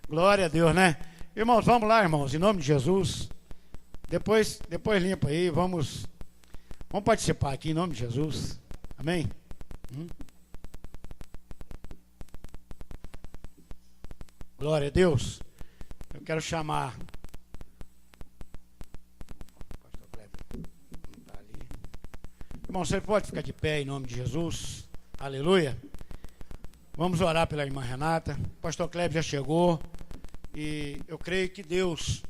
Glória a Deus, né? Irmãos, vamos lá, irmãos, em nome de Jesus. Depois limpa aí, vamos participar aqui em nome de Jesus. Amém? Glória a Deus. Eu quero chamar. Pastor Kleber, não tá ali. Irmão, você pode ficar de pé em nome de Jesus. Aleluia. Vamos orar pela irmã Renata. O pastor Kleber já chegou. E eu creio que Deus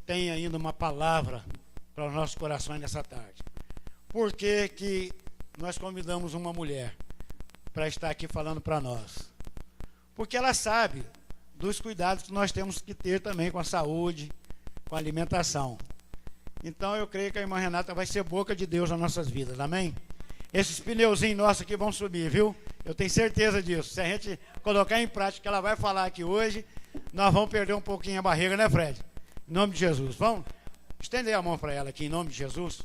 tem ainda uma palavra para os nossos corações nessa tarde. Por que nós convidamos uma mulher para estar aqui falando para nós? Porque ela sabe dos cuidados que nós temos que ter também com a saúde, com a alimentação. Então eu creio que a irmã Renata vai ser boca de Deus nas nossas vidas, amém? Esses pneuzinhos nossos aqui vão subir, viu? Eu tenho certeza disso. Se a gente colocar em prática o que ela vai falar aqui hoje, nós vamos perder um pouquinho a barriga, né, Fred? Em nome de Jesus. Vamos estender a mão para ela aqui, em nome de Jesus.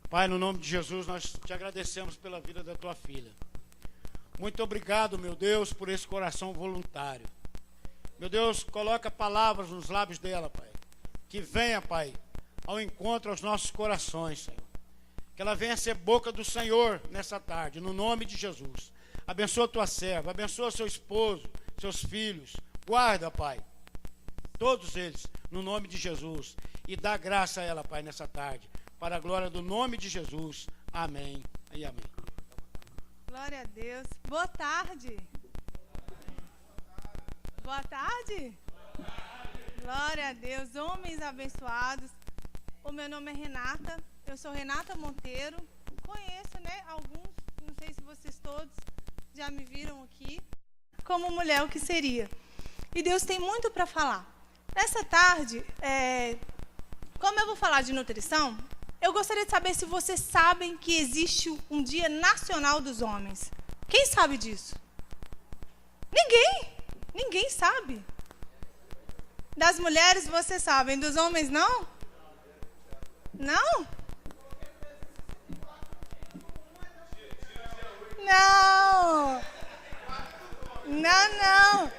Pai, no nome de Jesus, nós te agradecemos pela vida da tua filha. Muito obrigado, meu Deus, por esse coração voluntário. Meu Deus, coloca palavras nos lábios dela, Pai. Que venha, Pai, ao encontro aos nossos corações, Senhor. Que ela venha ser boca do Senhor nessa tarde, no nome de Jesus. Abençoa tua serva, abençoa seu esposo, seus filhos. Guarda, Pai, todos eles, no nome de Jesus. E dá graça a ela, Pai, nessa tarde. Para a glória do nome de Jesus. Amém e amém. Glória a Deus. Boa tarde. Boa tarde. Glória a Deus. Homens abençoados. O meu nome é Renata. Eu sou Renata Monteiro. Conheço, né, alguns, não sei se vocês todos já me viram aqui, como mulher o que seria. E Deus tem muito para falar. Nessa tarde, como eu vou falar de nutrição, eu gostaria de saber se vocês sabem que existe um Dia Nacional dos Homens. Quem sabe disso? Ninguém. Ninguém sabe. Das mulheres vocês sabem, dos homens não? Não? Não. Não.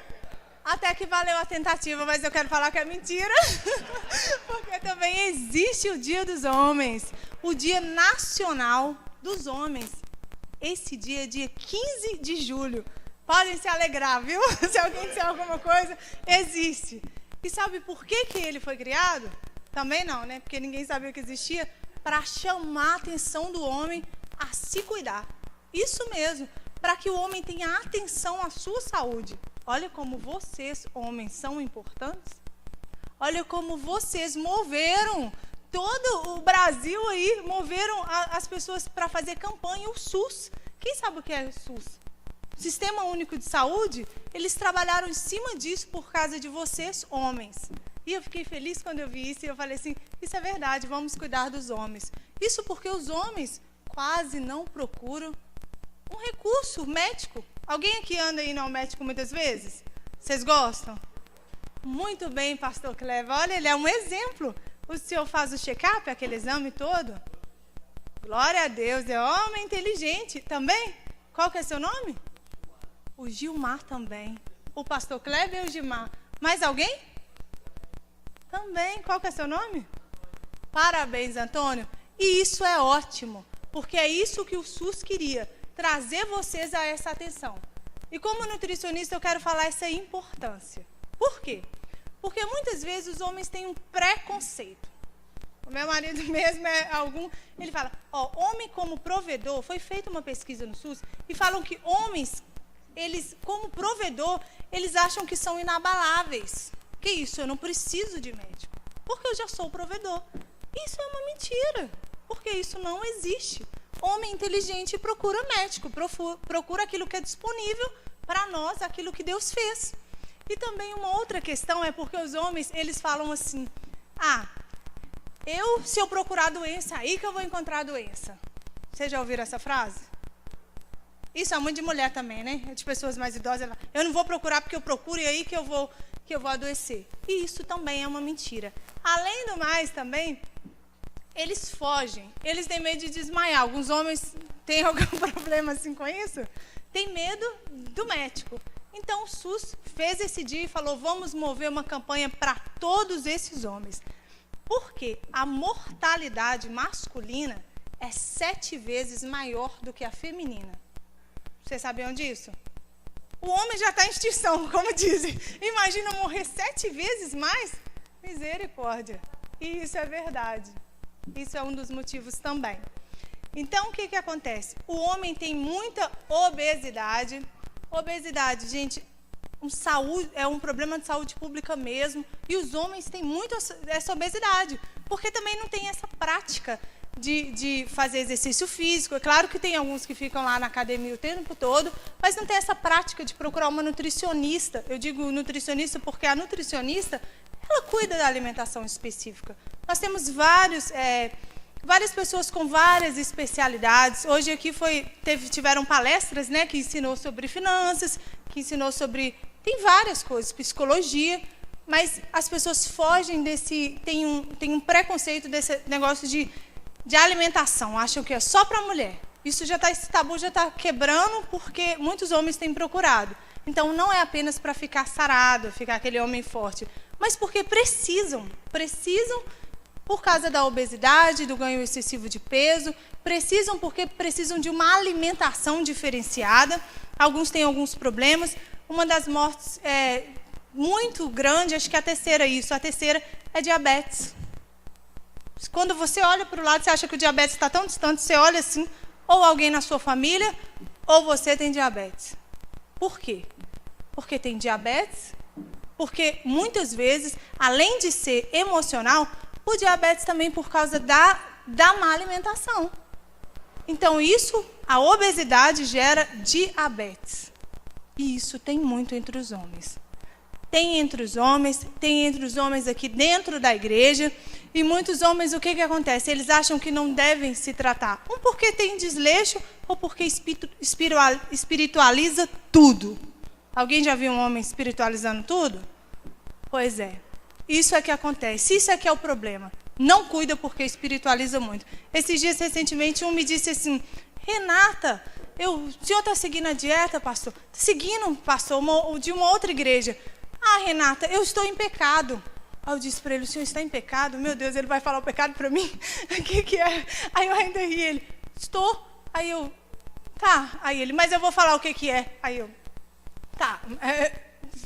Até que valeu a tentativa, mas eu quero falar que é mentira. Porque também existe o Dia dos Homens. O Dia Nacional dos Homens. Esse dia é dia 15 de julho. Podem se alegrar, viu? Se alguém disser alguma coisa, existe. E sabe por que ele foi criado? Também não, né? Porque ninguém sabia que existia. Para chamar a atenção do homem a se cuidar. Isso mesmo. Para que o homem tenha atenção à sua saúde. Olha como vocês, homens, são importantes. Olha como vocês moveram todo o Brasil aí, moveram as pessoas para fazer campanha, o SUS. Quem sabe o que é o SUS? Sistema Único de Saúde, eles trabalharam em cima disso por causa de vocês, homens. E eu fiquei feliz quando eu vi isso e eu falei assim, isso é verdade, vamos cuidar dos homens. Isso porque os homens quase não procuram um recurso médico. Alguém aqui anda indo ao médico muitas vezes? Vocês gostam? Muito bem, pastor Cleber. Olha, ele é um exemplo. O senhor faz o check-up, aquele exame todo? Glória a Deus, é homem inteligente. Também? Qual que é seu nome? O Gilmar também. O pastor Cleber e o Gilmar. Mais alguém? Também. Qual que é seu nome? Parabéns, Antônio. E isso é ótimo, porque é isso que o SUS queria. Trazer vocês a essa atenção. E como nutricionista eu quero falar essa importância. Por quê? Porque muitas vezes os homens têm um preconceito. O meu marido mesmo ele fala, homem como provedor, foi feita uma pesquisa no SUS, e falam que homens, eles como provedor, eles acham que são inabaláveis. Que isso? Eu não preciso de médico, porque eu já sou provedor. Isso é uma mentira, porque isso não existe. Homem inteligente procura médico, procura aquilo que é disponível para nós, aquilo que Deus fez. E também uma outra questão é porque os homens, eles falam assim, se eu procurar doença, aí que eu vou encontrar doença. Vocês já ouviram essa frase? Isso é muito de mulher também, né? De pessoas mais idosas. Eu não vou procurar porque eu procuro e aí que eu vou adoecer. E isso também é uma mentira. Além do mais também, eles fogem, eles têm medo de desmaiar. Alguns homens têm algum problema assim com isso? Tem medo do médico. Então, o SUS fez esse dia e falou, vamos mover uma campanha para todos esses homens. Porque a mortalidade masculina é 7 vezes maior do que a feminina. Vocês sabiam disso? O homem já está em extinção, como dizem. Imagina morrer 7 vezes mais? Misericórdia. E isso é verdade. Isso é um dos motivos também. Então, o que acontece? O homem tem muita obesidade. Obesidade, gente, é um problema de saúde pública mesmo. E os homens têm muito essa obesidade. Porque também não tem essa prática de fazer exercício físico. É claro que tem alguns que ficam lá na academia o tempo todo, mas não tem essa prática de procurar uma nutricionista. Eu digo nutricionista porque a nutricionista, ela cuida da alimentação específica. Nós temos várias pessoas com várias especialidades. Hoje aqui tiveram palestras, né, que ensinou sobre finanças, que ensinou sobre... Tem várias coisas, psicologia, mas as pessoas fogem desse... Tem um preconceito desse negócio de alimentação, acham que é só para mulher. Esse tabu já está quebrando porque muitos homens têm procurado. Então, não é apenas para ficar sarado, ficar aquele homem forte, mas porque precisam por causa da obesidade, do ganho excessivo de peso, porque precisam de uma alimentação diferenciada. Alguns têm alguns problemas. Uma das mortes muito grande, acho que a terceira é diabetes. Quando você olha para o lado, você acha que o diabetes está tão distante, você olha assim, ou alguém na sua família, ou você tem diabetes. Por quê? Porque tem diabetes, porque muitas vezes, além de ser emocional, o diabetes também por causa da má alimentação. Então, a obesidade gera diabetes. E isso tem muito entre os homens. Tem entre os homens aqui dentro da igreja. E muitos homens, o que acontece? Eles acham que não devem se tratar. Porque tem desleixo ou porque espiritualiza tudo. Alguém já viu um homem espiritualizando tudo? Pois é. Isso é que acontece. Isso é que é o problema. Não cuida porque espiritualiza muito. Esses dias, recentemente, um me disse assim, Renata, o senhor está seguindo a dieta, pastor? Está seguindo, pastor, de uma outra igreja. Ah, Renata, eu estou em pecado. Aí eu disse para ele, o senhor está em pecado? Meu Deus, ele vai falar o pecado para mim? O que é? Aí eu ainda ri, ele, estou. Aí eu, tá. Aí ele, mas eu vou falar o que é. Aí eu, tá.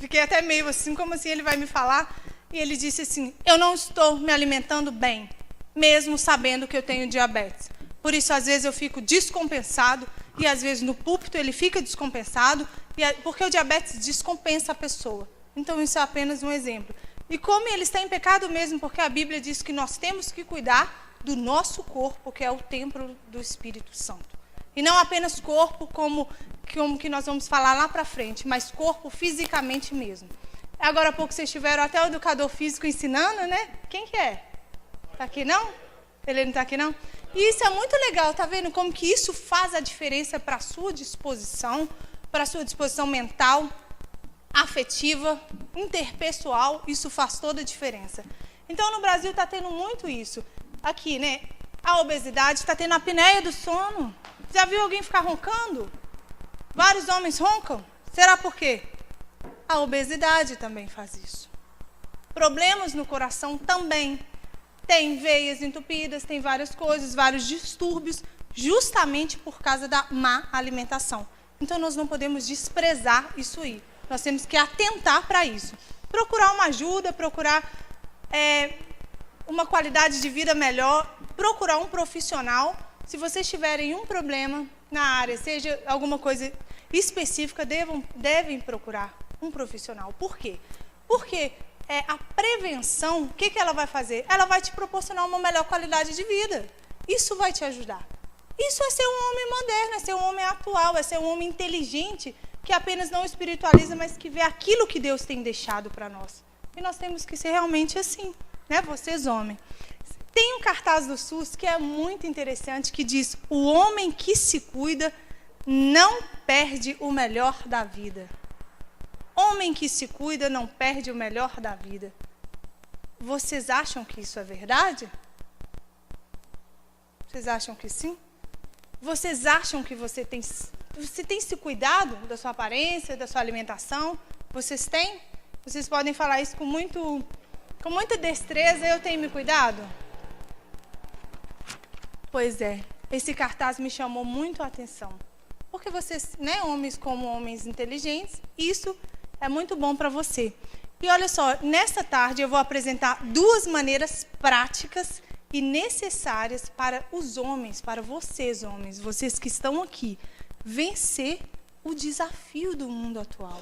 Fiquei até meio assim, como assim ele vai me falar? E ele disse assim, eu não estou me alimentando bem, mesmo sabendo que eu tenho diabetes. Por isso, às vezes, eu fico descompensado, e às vezes no púlpito ele fica descompensado, porque o diabetes descompensa a pessoa. Então, isso é apenas um exemplo. E como ele está em pecado mesmo, porque a Bíblia diz que nós temos que cuidar do nosso corpo, que é o templo do Espírito Santo. E não apenas corpo, como que nós vamos falar lá para frente, mas corpo fisicamente mesmo. Agora há pouco vocês tiveram até o educador físico ensinando, né? Quem que é? Está aqui não? Ele não está aqui não? E isso é muito legal, tá vendo como que isso faz a diferença para a sua disposição mental, afetiva, interpessoal, isso faz toda a diferença. Então, no Brasil está tendo muito isso. Aqui, né? A obesidade está tendo a apneia do sono. Já viu alguém ficar roncando? Vários homens roncam. Será por quê? A obesidade também faz isso. Problemas no coração também. Tem veias entupidas, tem várias coisas, vários distúrbios, justamente por causa da má alimentação. Então, nós não podemos desprezar isso aí. Nós temos que atentar para isso. Procurar uma ajuda, procurar uma qualidade de vida melhor, procurar um profissional. Se vocês tiverem um problema na área, seja alguma coisa específica, devem procurar um profissional. Por quê? Porque a prevenção, o que ela vai fazer? Ela vai te proporcionar uma melhor qualidade de vida. Isso vai te ajudar. Isso é ser um homem moderno, é ser um homem atual, é ser um homem inteligente, que apenas não espiritualiza, mas que vê aquilo que Deus tem deixado para nós. E nós temos que ser realmente assim, né? Vocês, homens. Tem um cartaz do SUS que é muito interessante, que diz, o homem que se cuida não perde o melhor da vida. Homem que se cuida não perde o melhor da vida. Vocês acham que isso é verdade? Vocês acham que sim? Vocês acham que você Você tem se cuidado da sua aparência, da sua alimentação? Vocês têm? Vocês podem falar isso com muita destreza. Eu tenho me cuidado? Pois é, esse cartaz me chamou muito a atenção. Porque vocês, né, homens como homens inteligentes, isso é muito bom para você. E olha só, nesta tarde eu vou apresentar 2 maneiras práticas e necessárias para os homens, para vocês homens, vocês que estão aqui, vencer o desafio do mundo atual.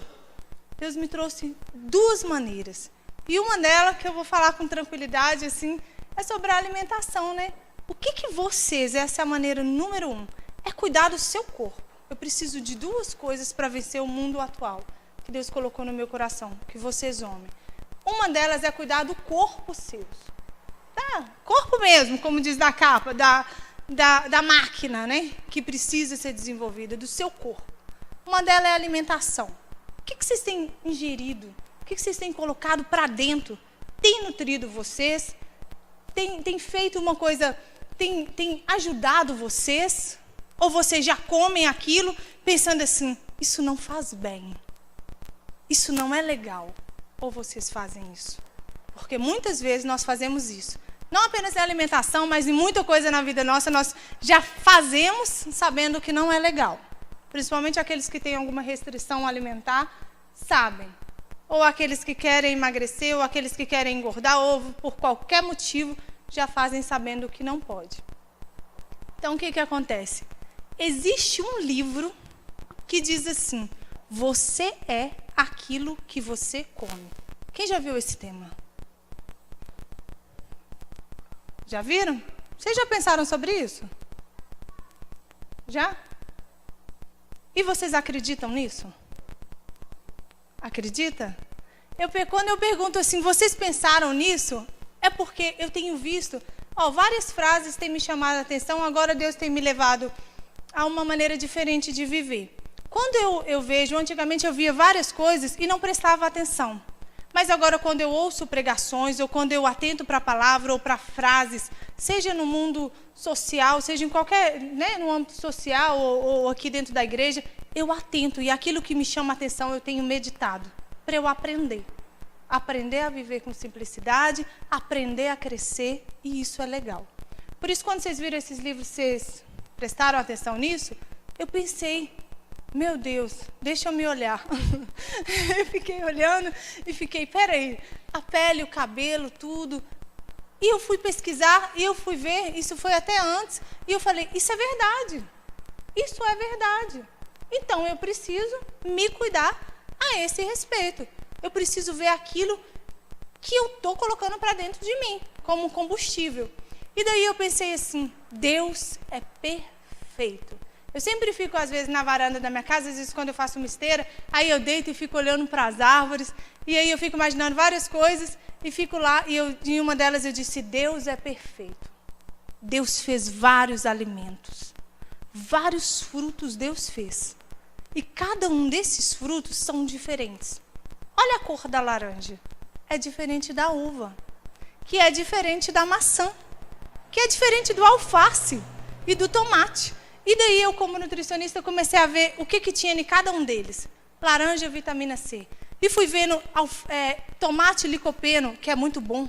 Deus me trouxe 2 maneiras. E uma delas, que eu vou falar com tranquilidade, assim, é sobre a alimentação, né? O que vocês, essa é a maneira número 1, é cuidar do seu corpo. Eu preciso de 2 coisas para vencer o mundo atual, que Deus colocou no meu coração, que vocês homens. Uma delas é cuidar do corpo seu. Tá? Corpo mesmo, como diz na capa, da máquina, né? Que precisa ser desenvolvida, do seu corpo. Uma delas é a alimentação. O que vocês têm ingerido? O que vocês têm colocado para dentro? Tem nutrido vocês? Tem feito uma coisa, tem ajudado vocês? Ou vocês já comem aquilo pensando assim, isso não faz bem, isso não é legal? Ou vocês fazem isso? Porque muitas vezes nós fazemos isso. Não apenas em alimentação, mas em muita coisa na vida nossa, nós já fazemos sabendo que não é legal. Principalmente aqueles que têm alguma restrição alimentar, sabem. Ou aqueles que querem emagrecer, ou aqueles que querem engordar, ou por qualquer motivo, já fazem sabendo que não pode. Então, o que acontece? Existe um livro que diz assim, você é aquilo que você come. Quem já viu esse tema? Já viram? Vocês já pensaram sobre isso? Já? E vocês acreditam nisso? Acredita? Quando eu pergunto assim, vocês pensaram nisso? É porque eu tenho visto, várias frases têm me chamado a atenção, agora Deus tem me levado a uma maneira diferente de viver. Quando eu vejo, antigamente eu via várias coisas e não prestava atenção. Mas agora quando eu ouço pregações, ou quando eu atento para a palavra ou para frases, seja no mundo social, seja em qualquer, né, no âmbito social ou aqui dentro da igreja, eu atento. E aquilo que me chama a atenção eu tenho meditado, para eu aprender. Aprender a viver com simplicidade, aprender a crescer, e isso é legal. Por isso, quando vocês viram esses livros, vocês prestaram atenção nisso? Eu pensei, meu Deus, deixa eu me olhar. Eu fiquei olhando e fiquei, peraí, a pele, o cabelo, tudo. E eu fui pesquisar, e eu fui ver, isso foi até antes, e eu falei, isso é verdade. Isso é verdade. Então, eu preciso me cuidar a esse respeito. Eu preciso ver aquilo que eu estou colocando para dentro de mim, como combustível. E daí eu pensei assim, Deus é perfeito. Eu sempre fico, às vezes, na varanda da minha casa, às vezes quando eu faço uma esteira, aí eu deito e fico olhando para as árvores, e aí eu fico imaginando várias coisas, e fico lá, e em uma delas eu disse, Deus é perfeito. Deus fez vários alimentos, vários frutos Deus fez. E cada um desses frutos são diferentes. Olha a cor da laranja, é diferente da uva, que é diferente da maçã, que é diferente do alface e do tomate. E daí eu, como nutricionista, comecei a ver o que tinha em cada um deles. Laranja, vitamina C. E fui vendo tomate licopeno, que é muito bom,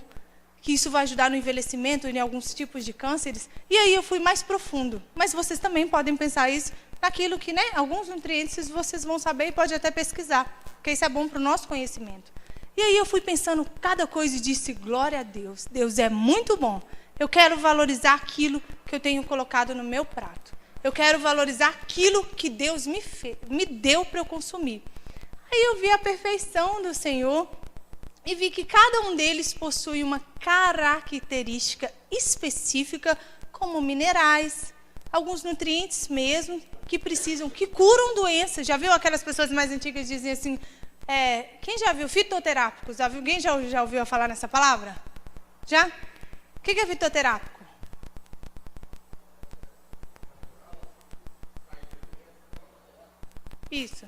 que isso vai ajudar no envelhecimento e em alguns tipos de cânceres. E aí eu fui mais profundo. Mas vocês também podem pensar isso naquilo que, né, alguns nutrientes vocês vão saber e pode até pesquisar, porque isso é bom para o nosso conhecimento. E aí eu fui pensando cada coisa e disse, glória a Deus, Deus é muito bom. Eu quero valorizar aquilo que eu tenho colocado no meu prato. Eu quero valorizar aquilo que Deus me deu para eu consumir. Aí eu vi a perfeição do Senhor e vi que cada um deles possui uma característica específica, como minerais, alguns nutrientes mesmo, que curam doenças. Já viu aquelas pessoas mais antigas que dizem assim, quem já viu fitoterápicos? Alguém já ouviu falar nessa palavra? Já? O que é fitoterápico? Isso.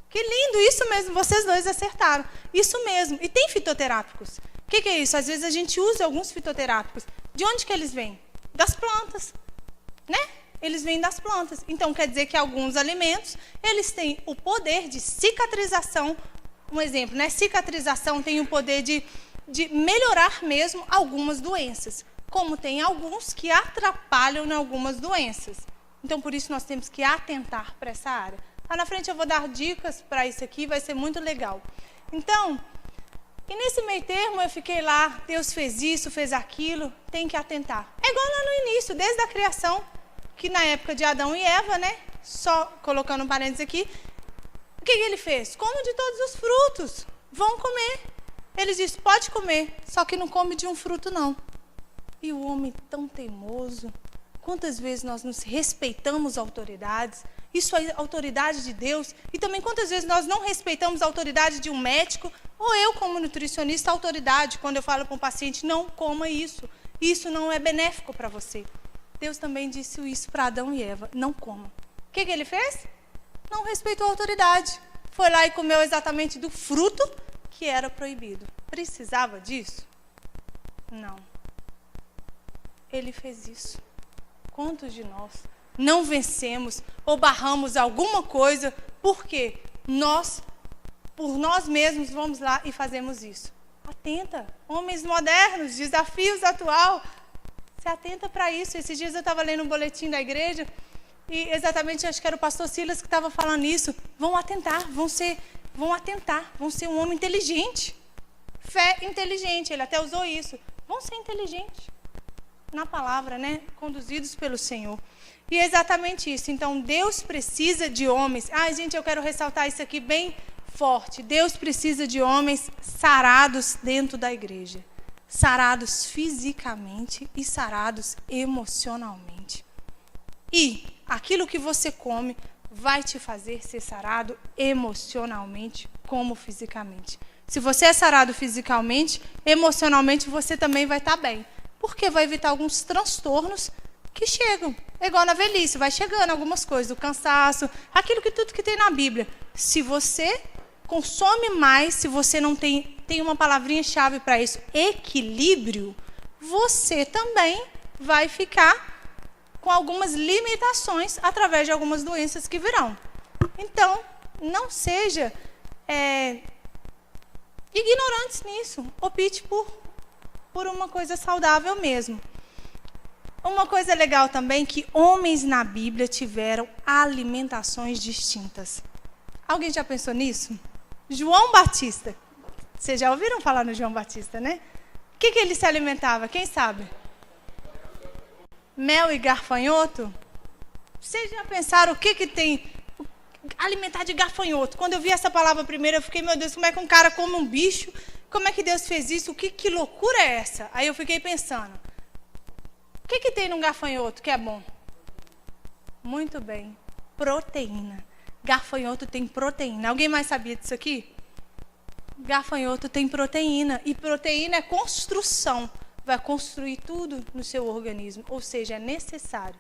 Que lindo, isso mesmo, vocês dois acertaram. Isso mesmo, e tem fitoterápicos. O que é isso? Às vezes a gente usa alguns fitoterápicos. De onde que eles vêm? Das plantas, né? eles vêm das plantas. Então, quer dizer que alguns alimentos, eles têm o poder de cicatrização. Um exemplo, né? Cicatrização tem o poder de melhorar mesmo algumas doenças, como tem alguns que atrapalham em algumas doenças. Então, por isso, nós temos que atentar para essa área. Lá na frente eu vou dar dicas para isso aqui, vai ser muito legal. Então, e nesse meio termo eu fiquei lá, Deus fez isso, fez aquilo, tem que atentar. É igual lá no início, desde a criação, que na época de Adão e Eva, né? Só colocando um parênteses aqui, o que ele fez? Come de todos os frutos, vão comer. Ele disse, pode comer, só que não come de um fruto não. E o homem tão teimoso, quantas vezes nós nos respeitamos autoridades, isso é autoridade de Deus, e também quantas vezes nós não respeitamos a autoridade de um médico, ou eu como nutricionista, a autoridade, quando eu falo para um paciente, não coma isso não é benéfico para você. Deus também disse isso para Adão e Eva, não coma. O que ele fez? Não respeitou a autoridade, foi lá e comeu exatamente do fruto que era proibido. Precisava disso? Não. Ele fez isso. Quantos de nós não vencemos ou barramos alguma coisa porque por nós mesmos, vamos lá e fazemos isso? Atenta. Homens modernos, desafios atual. Se atenta para isso. Esses dias eu estava lendo um boletim da igreja e exatamente acho que era o pastor Silas que estava falando isso. Vão atentar, vão ser um homem inteligente. Fé inteligente, ele até usou isso. Vão ser inteligentes na palavra, né? Conduzidos pelo Senhor. E é exatamente isso. Então, Deus precisa de homens. Gente, eu quero ressaltar isso aqui bem forte. Deus precisa de homens sarados dentro da igreja. Sarados fisicamente e sarados emocionalmente. E aquilo que você come vai te fazer ser sarado emocionalmente como fisicamente. Se você é sarado fisicamente, emocionalmente você também vai estar bem. Porque vai evitar alguns transtornos que chegam. É igual na velhice, vai chegando algumas coisas, o cansaço, tudo que tem na Bíblia. Se você consome mais, se você não tem uma palavrinha-chave para isso, equilíbrio, você também vai ficar com algumas limitações através de algumas doenças que virão. Então, não seja ignorantes nisso. Opte por uma coisa saudável mesmo. Uma coisa legal também, que homens na Bíblia tiveram alimentações distintas. Alguém já pensou nisso? João Batista. Vocês já ouviram falar no João Batista, né? O que ele se alimentava? Quem sabe? Mel e gafanhoto? Vocês já pensaram o que tem alimentar de gafanhoto? Quando eu vi essa palavra primeiro, eu fiquei, meu Deus, como é que um cara come um bicho? Como é que Deus fez isso? Que loucura é essa? Aí eu fiquei pensando, o que tem num gafanhoto que é bom? Muito bem, proteína. Gafanhoto tem proteína. Alguém mais sabia disso aqui? Gafanhoto tem proteína. E proteína é construção. Vai construir tudo no seu organismo. Ou seja, é necessário.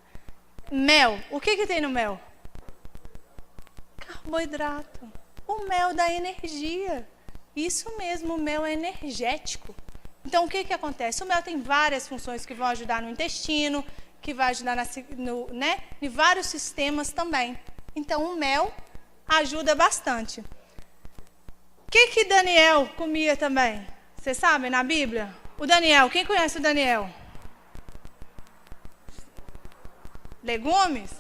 Mel. O que tem no mel? Carboidrato. O mel dá energia. Isso mesmo, o mel é energético. Então, o que acontece? O mel tem várias funções que vão ajudar no intestino, que vai ajudar em vários sistemas também. Então, o mel ajuda bastante. O que Daniel comia também? Vocês sabem, na Bíblia? O Daniel, quem conhece o Daniel? Legumes?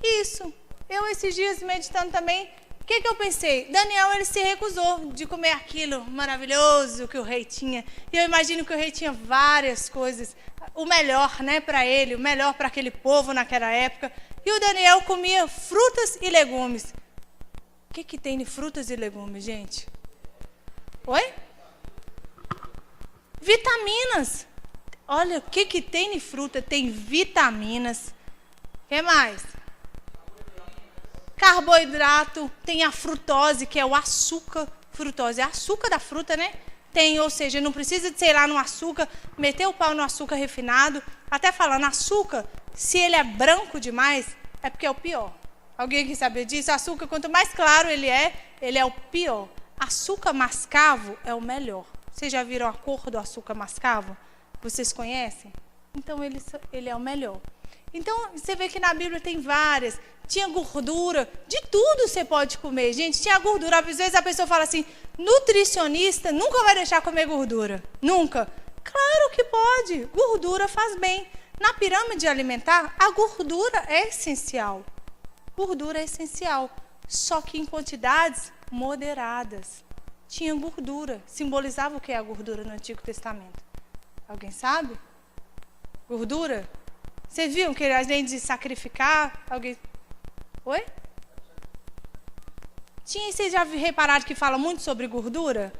Isso. Eu, esses dias, meditando também, o que eu pensei? Daniel, ele se recusou de comer aquilo maravilhoso que o rei tinha. E eu imagino que o rei tinha várias coisas, o melhor, né, para ele, o melhor para aquele povo naquela época. E o Daniel comia frutas e legumes. O que tem de frutas e legumes, gente? Oi? Vitaminas. Olha, o que tem de fruta? Tem vitaminas. O que mais? Carboidrato. Tem a frutose, que é o açúcar. Frutose é açúcar da fruta, né? Tem, ou seja, não precisa de, sei lá, no açúcar, meter o pau no açúcar refinado. Até falando, açúcar, se ele é branco demais, é porque é o pior. Alguém que sabe disso? Açúcar, quanto mais claro ele é o pior. Açúcar mascavo é o melhor. Vocês já viram a cor do açúcar mascavo? Vocês conhecem? Então, ele é o melhor. Então, você vê que na Bíblia tem várias. Tinha gordura, de tudo você pode comer. Gente, tinha gordura. Às vezes a pessoa fala assim, nutricionista nunca vai deixar comer gordura. Nunca. Claro que pode. Gordura faz bem. Na pirâmide alimentar, a gordura é essencial. Gordura é essencial. Só que em quantidades moderadas. Tinha gordura. Simbolizava o que é a gordura no Antigo Testamento? Alguém sabe? Gordura? Vocês viram que além de sacrificar, alguém... Oi? Vocês já repararam que fala muito sobre gordura?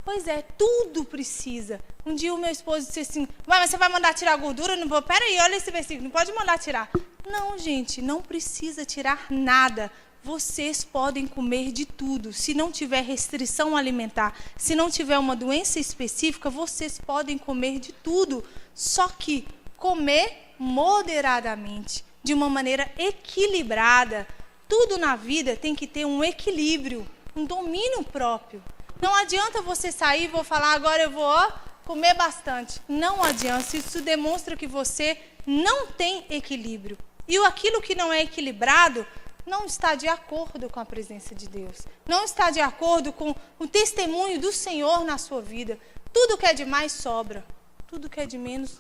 Pois é, tudo precisa. Um dia o meu esposo disse assim, mas você vai mandar tirar a gordura? Não vou. Peraí, olha esse versículo, não pode mandar tirar. Não, gente, não precisa tirar nada. Vocês podem comer de tudo. Se não tiver restrição alimentar, se não tiver uma doença específica, vocês podem comer de tudo. Só que comer moderadamente, de uma maneira equilibrada. Tudo na vida tem que ter um equilíbrio, um domínio próprio. Não adianta você sair e vou falar, agora eu vou comer bastante. Não adianta, isso demonstra que você não tem equilíbrio. E aquilo que não é equilibrado não está de acordo com a presença de Deus. Não está de acordo com o testemunho do Senhor na sua vida. Tudo que é de mais sobra. Tudo que é de menos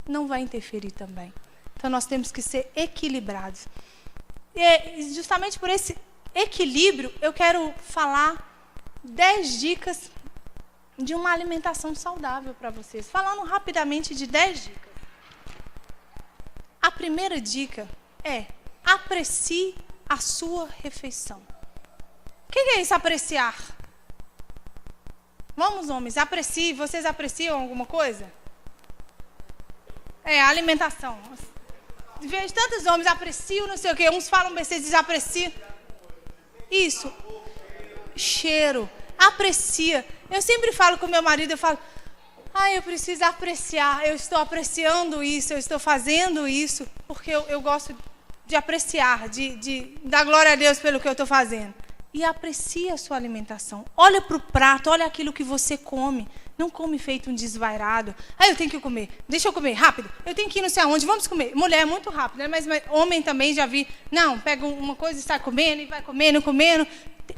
não vai interferir também. Então nós temos que ser equilibrados. E justamente por esse equilíbrio, eu quero falar 10 dicas de uma alimentação saudável para vocês. Falando rapidamente de 10 dicas. A primeira dica é: aprecie a sua refeição. O que é isso, apreciar? Vamos, homens, aprecie. Vocês apreciam alguma coisa? A alimentação. Vejo tantos homens apreciam, não sei o quê. Uns falam besteira, desapreciam. Isso. Cheiro. Aprecia. Eu sempre falo com meu marido, eu falo, eu preciso apreciar. Eu estou apreciando isso, eu estou fazendo isso, porque eu gosto de apreciar, de dar glória a Deus pelo que eu estou fazendo. E aprecia a sua alimentação. Olha para o prato, olha aquilo que você come. Não come feito um desvairado. Eu tenho que comer. Deixa eu comer, rápido. Eu tenho que ir não sei aonde, vamos comer. Mulher é muito rápido, né? Mas homem também já vi. Não, pega uma coisa e sai comendo, e vai comendo, comendo.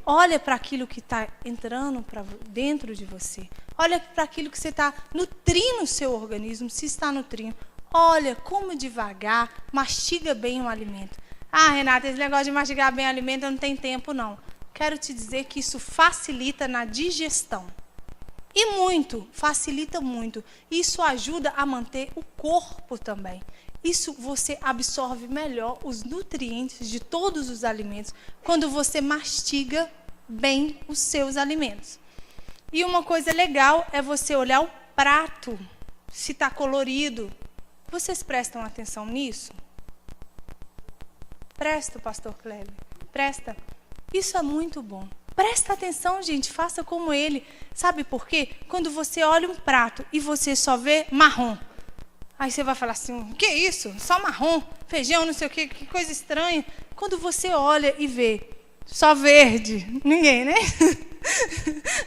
Olha para aquilo que está entrando para dentro de você. Olha para aquilo que você está nutrindo o seu organismo, se está nutrindo. Olha, come devagar, mastiga bem o alimento. Renata, esse negócio de mastigar bem o alimento, eu não tenho tempo, não. Quero te dizer que isso facilita na digestão. E muito, facilita muito. Isso ajuda a manter o corpo também. Isso você absorve melhor os nutrientes de todos os alimentos quando você mastiga bem os seus alimentos. E uma coisa legal é você olhar o prato, se está colorido. Vocês prestam atenção nisso? Presta, pastor Kleber. Presta. Isso é muito bom. Presta atenção, gente. Faça como ele. Sabe por quê? Quando você olha um prato e você só vê marrom. Aí você vai falar assim, o que é isso? Só marrom, feijão, não sei o quê, que coisa estranha. Quando você olha e vê só verde, ninguém, né?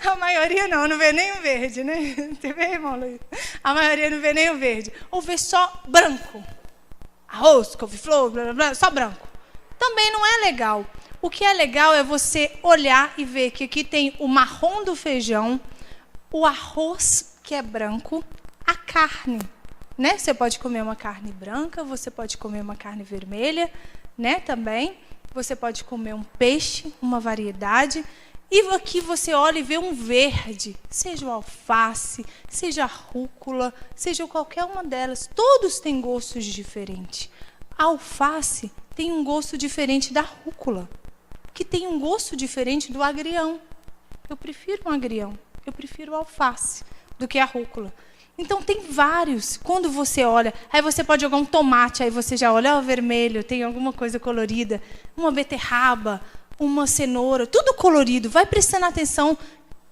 A maioria não vê nem o verde, né? Você vê, irmão Luiz? A maioria não vê nem o verde. Ou vê só branco. Arroz, couve-flor, blá, blá, blá, só branco. Também não é legal. O que é legal é você olhar e ver que aqui tem o marrom do feijão, o arroz, que é branco, a carne. Né? Você pode comer uma carne branca, você pode comer uma carne vermelha, né? Também. Você pode comer um peixe, uma variedade. E aqui você olha e vê um verde, seja o alface, seja a rúcula, seja qualquer uma delas. Todos têm gostos diferentes. A alface tem um gosto diferente da rúcula, que tem um gosto diferente do agrião. Eu prefiro um agrião, eu prefiro a alface do que a rúcula. Então tem vários. Quando você olha, aí você pode jogar um tomate, aí você já olha, vermelho, tem alguma coisa colorida, uma beterraba, uma cenoura, tudo colorido. Vai prestando atenção.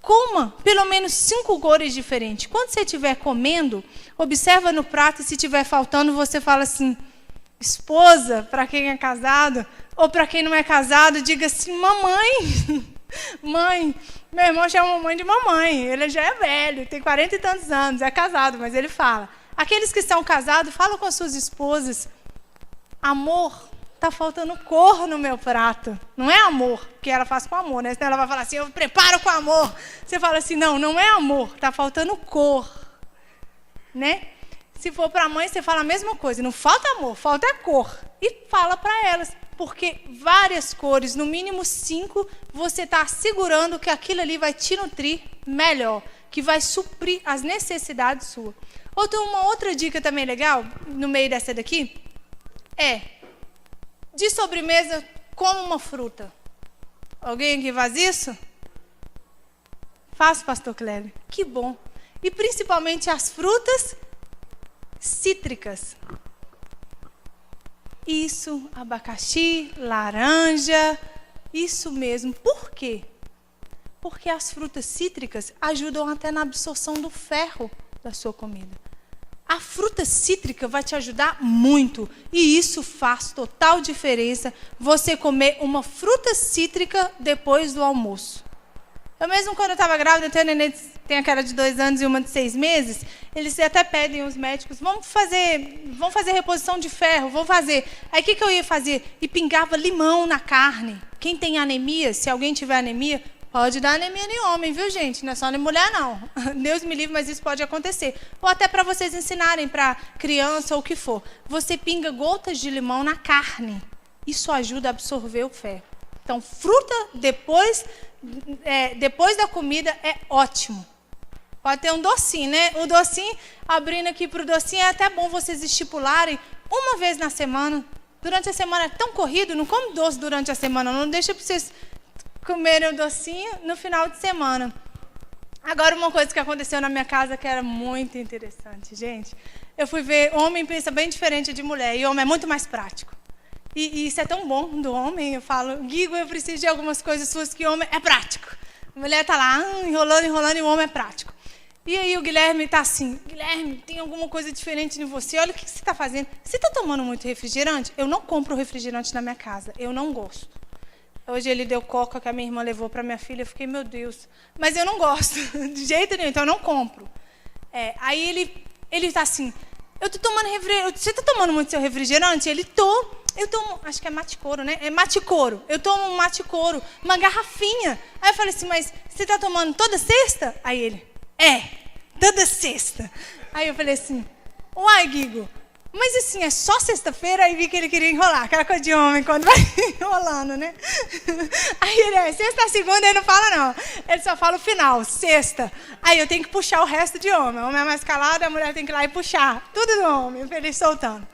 Coma pelo menos 5 cores diferentes. Quando você estiver comendo, observa no prato e se estiver faltando, você fala assim, esposa, para quem é casado, ou para quem não é casado, diga assim, mamãe, mãe. Meu irmão chama mamãe de mamãe, ele já é velho, tem 40 e tantos anos, é casado, mas ele fala. Aqueles que são casados, falam com as suas esposas, amor, tá faltando cor no meu prato. Não é amor, que ela faz com amor, né? Senão ela vai falar assim, eu preparo com amor. Você fala assim, não é amor, tá faltando cor, né? Se for para a mãe, você fala a mesma coisa. Não falta amor, falta cor. E fala para elas. Porque várias cores, no mínimo 5, você está assegurando que aquilo ali vai te nutrir melhor. Que vai suprir as necessidades suas. Uma outra dica também legal, no meio dessa daqui, de sobremesa, coma uma fruta. Alguém aqui faz isso? Faço, pastor Cléber. Que bom. E principalmente as frutas cítricas. Isso, abacaxi, laranja, isso mesmo. Por quê? Porque as frutas cítricas ajudam até na absorção do ferro da sua comida. A fruta cítrica vai te ajudar muito. E isso faz total diferença você comer uma fruta cítrica depois do almoço. Eu mesmo, quando eu estava grávida, eu tenho neném, tem aquela de 2 anos e uma de 6 meses, eles até pedem os médicos, vamos fazer reposição de ferro, vou fazer. Aí o que eu ia fazer? E pingava limão na carne. Quem tem anemia, se alguém tiver anemia, pode dar anemia em homem, viu, gente? Não é só em mulher, não. Deus me livre, mas isso pode acontecer. Ou até para vocês ensinarem para criança ou o que for. Você pinga gotas de limão na carne. Isso ajuda a absorver o ferro. Então, fruta depois da comida é ótimo. Pode ter um docinho, né? O docinho, abrindo aqui para o docinho, é até bom vocês estipularem uma vez na semana. Durante a semana é tão corrido, não come doce durante a semana, não deixa para vocês comerem o docinho no final de semana. Agora, uma coisa que aconteceu na minha casa que era muito interessante, gente. Eu fui ver, homem pensa bem diferente de mulher, e homem é muito mais prático. E isso é tão bom do homem, eu falo, Guigo, eu preciso de algumas coisas suas que homem é prático. A mulher está lá, enrolando, e o homem é prático. E aí o Guilherme está assim, Guilherme, tem alguma coisa diferente em você? Olha o que você está fazendo. Você está tomando muito refrigerante? Eu não compro refrigerante na minha casa, eu não gosto. Hoje ele deu coca que a minha irmã levou para minha filha, eu fiquei, meu Deus. Mas eu não gosto, de jeito nenhum, então eu não compro. Aí ele está assim, eu estou tomando refrigerante, você está tomando muito seu refrigerante? Eu tomo, acho que é Maticoro, né? É Maticoro. Eu tomo um Maticoro, uma garrafinha. Aí eu falei assim, mas você está tomando toda sexta? Aí ele, toda sexta. Aí eu falei assim, uai, Guigo, mas assim, é só sexta-feira? Aí vi que ele queria enrolar, aquela coisa de homem, quando vai enrolando, né? Aí ele, sexta, segunda, ele não fala não. Ele só fala o final, sexta. Aí eu tenho que puxar o resto de homem. O homem é mais calado, a mulher tem que ir lá e puxar. Tudo do homem, pra ele soltando.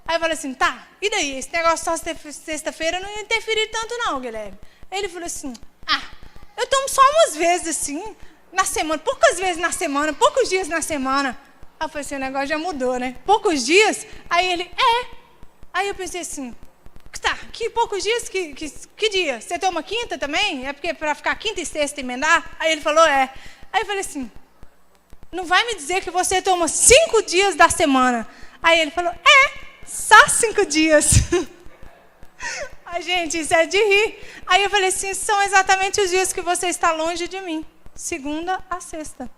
Aí eu falei assim, tá, e daí? Esse negócio só sexta-feira não ia interferir tanto não, Guilherme. Aí ele falou assim, eu tomo só umas vezes assim, na semana, poucas vezes na semana, poucos dias na semana. Aí eu falei assim, o negócio já mudou, né? Poucos dias? Aí ele, Aí eu pensei assim, tá, que poucos dias, que dia? Você toma quinta também? É porque para ficar quinta e sexta emendar? Aí ele falou, Aí eu falei assim, não vai me dizer que você toma 5 dias da semana. Aí ele falou, só 5 dias. Ai, gente, isso é de rir. Aí eu falei assim, são exatamente os dias que você está longe de mim. Segunda a sexta.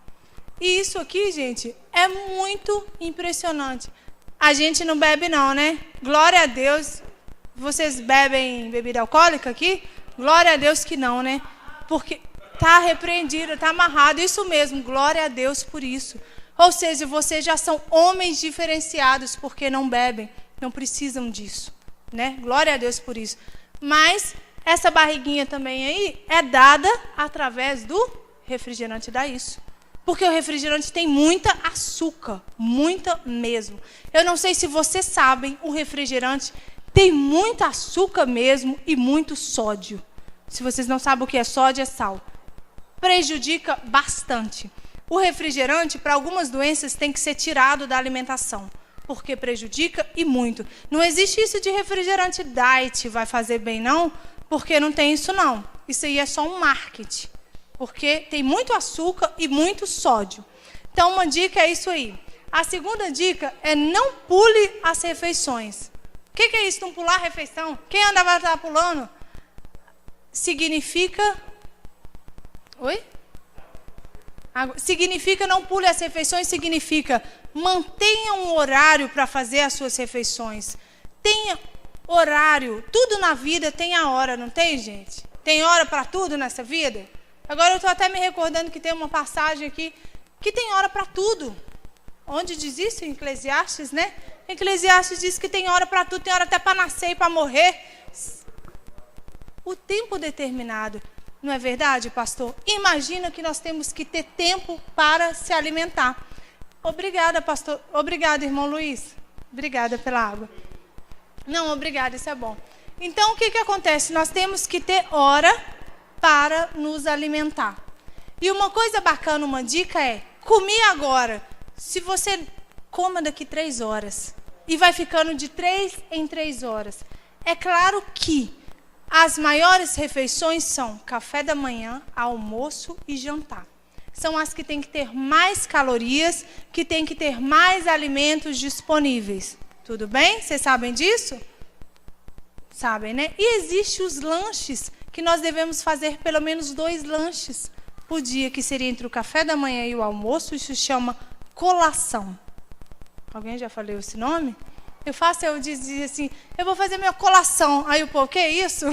E isso aqui, gente, é muito impressionante. A gente não bebe não, né? Glória a Deus. Vocês bebem bebida alcoólica aqui? Glória a Deus que não, né? Porque está repreendido, está amarrado. Isso mesmo, glória a Deus por isso. Ou seja, vocês já são homens diferenciados porque não bebem, não precisam disso, né? Glória a Deus por isso. Mas essa barriguinha também aí é dada através do refrigerante, dá isso. Porque o refrigerante tem muita açúcar, muita mesmo. Eu não sei se vocês sabem, o refrigerante tem muito açúcar mesmo e muito sódio. Se vocês não sabem o que é sódio, é sal. Prejudica bastante. O refrigerante, para algumas doenças, tem que ser tirado da alimentação, porque prejudica e muito. Não existe isso de refrigerante diet, vai fazer bem não, porque não tem isso não. Isso aí é só um marketing, porque tem muito açúcar e muito sódio. Então, uma dica é isso aí. A segunda dica é não pule as refeições. O que é isso, não pular a refeição? Quem andava lá pulando? Significa... Oi? Significa não pule as refeições, significa mantenha um horário para fazer as suas refeições. Tenha horário. Tudo na vida tem a hora, não tem, gente? Tem hora para tudo nessa vida? Agora eu estou até me recordando que tem uma passagem aqui que tem hora para tudo. Onde diz isso? Em Eclesiastes, né? Eclesiastes diz que tem hora para tudo, tem hora até para nascer e para morrer. O tempo determinado. Não é verdade, pastor? Imagina que nós temos que ter tempo para se alimentar. Obrigada, pastor. Obrigada, irmão Luiz. Obrigada pela água. Não, obrigada, isso é bom. Então, o que acontece? Nós temos que ter hora para nos alimentar. E uma coisa bacana, uma dica é, comer agora. Se você coma daqui 3 horas e vai ficando de 3 em 3 horas. É claro que as maiores refeições são café da manhã, almoço e jantar. São as que têm que ter mais calorias, que têm que ter mais alimentos disponíveis. Tudo bem? Vocês sabem disso? Sabem, né? E existem os lanches, que nós devemos fazer pelo menos 2 lanches por dia, que seria entre o café da manhã e o almoço. Isso se chama colação. Alguém já falou esse nome? Eu dizia assim, eu vou fazer minha colação. Aí o povo, que é isso?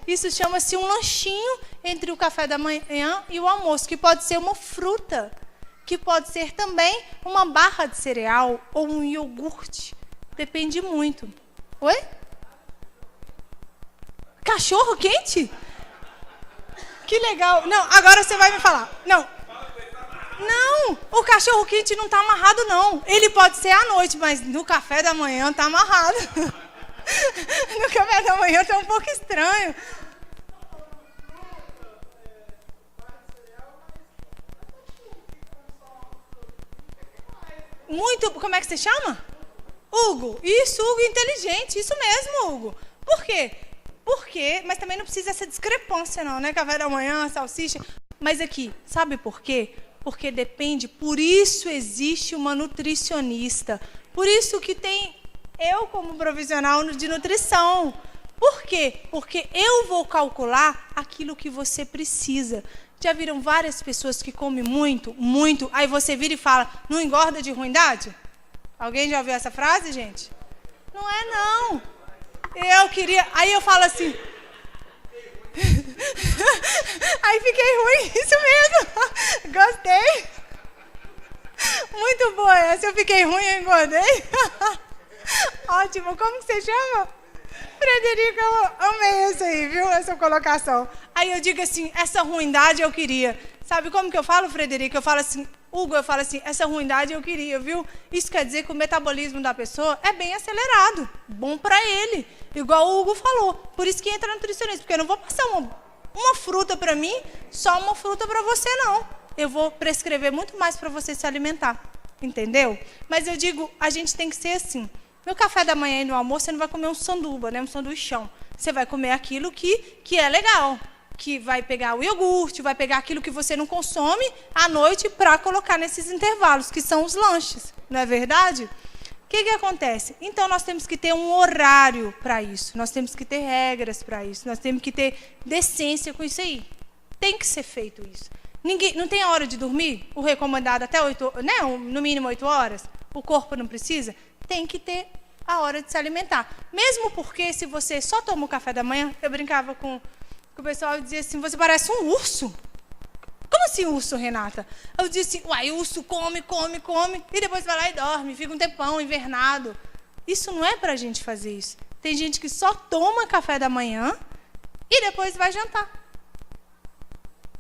Isso chama-se um lanchinho entre o café da manhã e o almoço, que pode ser uma fruta, que pode ser também uma barra de cereal ou um iogurte. Depende muito. Oi? Cachorro quente? Que legal. Não, agora você vai me falar. Não, o cachorro quente não está amarrado, não. Ele pode ser à noite, mas no café da manhã está amarrado. No café da manhã está um pouco estranho. Muito, como é que você chama? Hugo. Isso, Hugo, inteligente. Isso mesmo, Hugo. Por quê? Mas também não precisa essa discrepância, não, né? Café da manhã, salsicha. Mas aqui, sabe por quê? Porque depende, por isso existe uma nutricionista. Por isso que tem eu como profissional de nutrição. Por quê? Porque eu vou calcular aquilo que você precisa. Já viram várias pessoas que comem muito, aí você vira e fala, não engorda de ruindade? Alguém já ouviu essa frase, gente? Não é, não. Aí eu falo assim... Aí fiquei ruim, isso mesmo. Gostei. Muito boa essa. Eu fiquei ruim, eu engordei. Ótimo. Como que você chama? Frederica, eu amei isso aí, viu? Essa colocação. Aí eu digo assim, essa ruindade eu queria. Sabe como que eu falo, Frederica? Eu falo assim, Hugo, eu falo assim, essa ruindade eu queria, viu? Isso quer dizer que o metabolismo da pessoa é bem acelerado. Bom para ele. Igual o Hugo falou. Por isso que entra nutricionista. Porque eu não vou passar uma fruta para mim, só uma fruta para você, não. Eu vou prescrever muito mais para você se alimentar. Entendeu? Mas eu digo, a gente tem que ser assim. No café da manhã e no almoço, você não vai comer um sanduba, né? Um sanduichão. Você vai comer aquilo que é legal. Que vai pegar o iogurte, vai pegar aquilo que você não consome à noite para colocar nesses intervalos, que são os lanches. Não é verdade? O que acontece? Então, nós temos que ter um horário para isso. Nós temos que ter regras para isso. Nós temos que ter decência com isso aí. Tem que ser feito isso. Não tem a hora de dormir? O recomendado até 8, né? No mínimo 8 horas? O corpo não precisa? Tem que ter a hora de se alimentar. Mesmo porque, se você só toma o café da manhã, eu brincava com o pessoal e dizia assim, você parece um urso. Como assim urso, Renata? Eu disse assim, uai, urso come, e depois vai lá e dorme, fica um tempão invernado. Isso não é para a gente fazer isso. Tem gente que só toma café da manhã e depois vai jantar.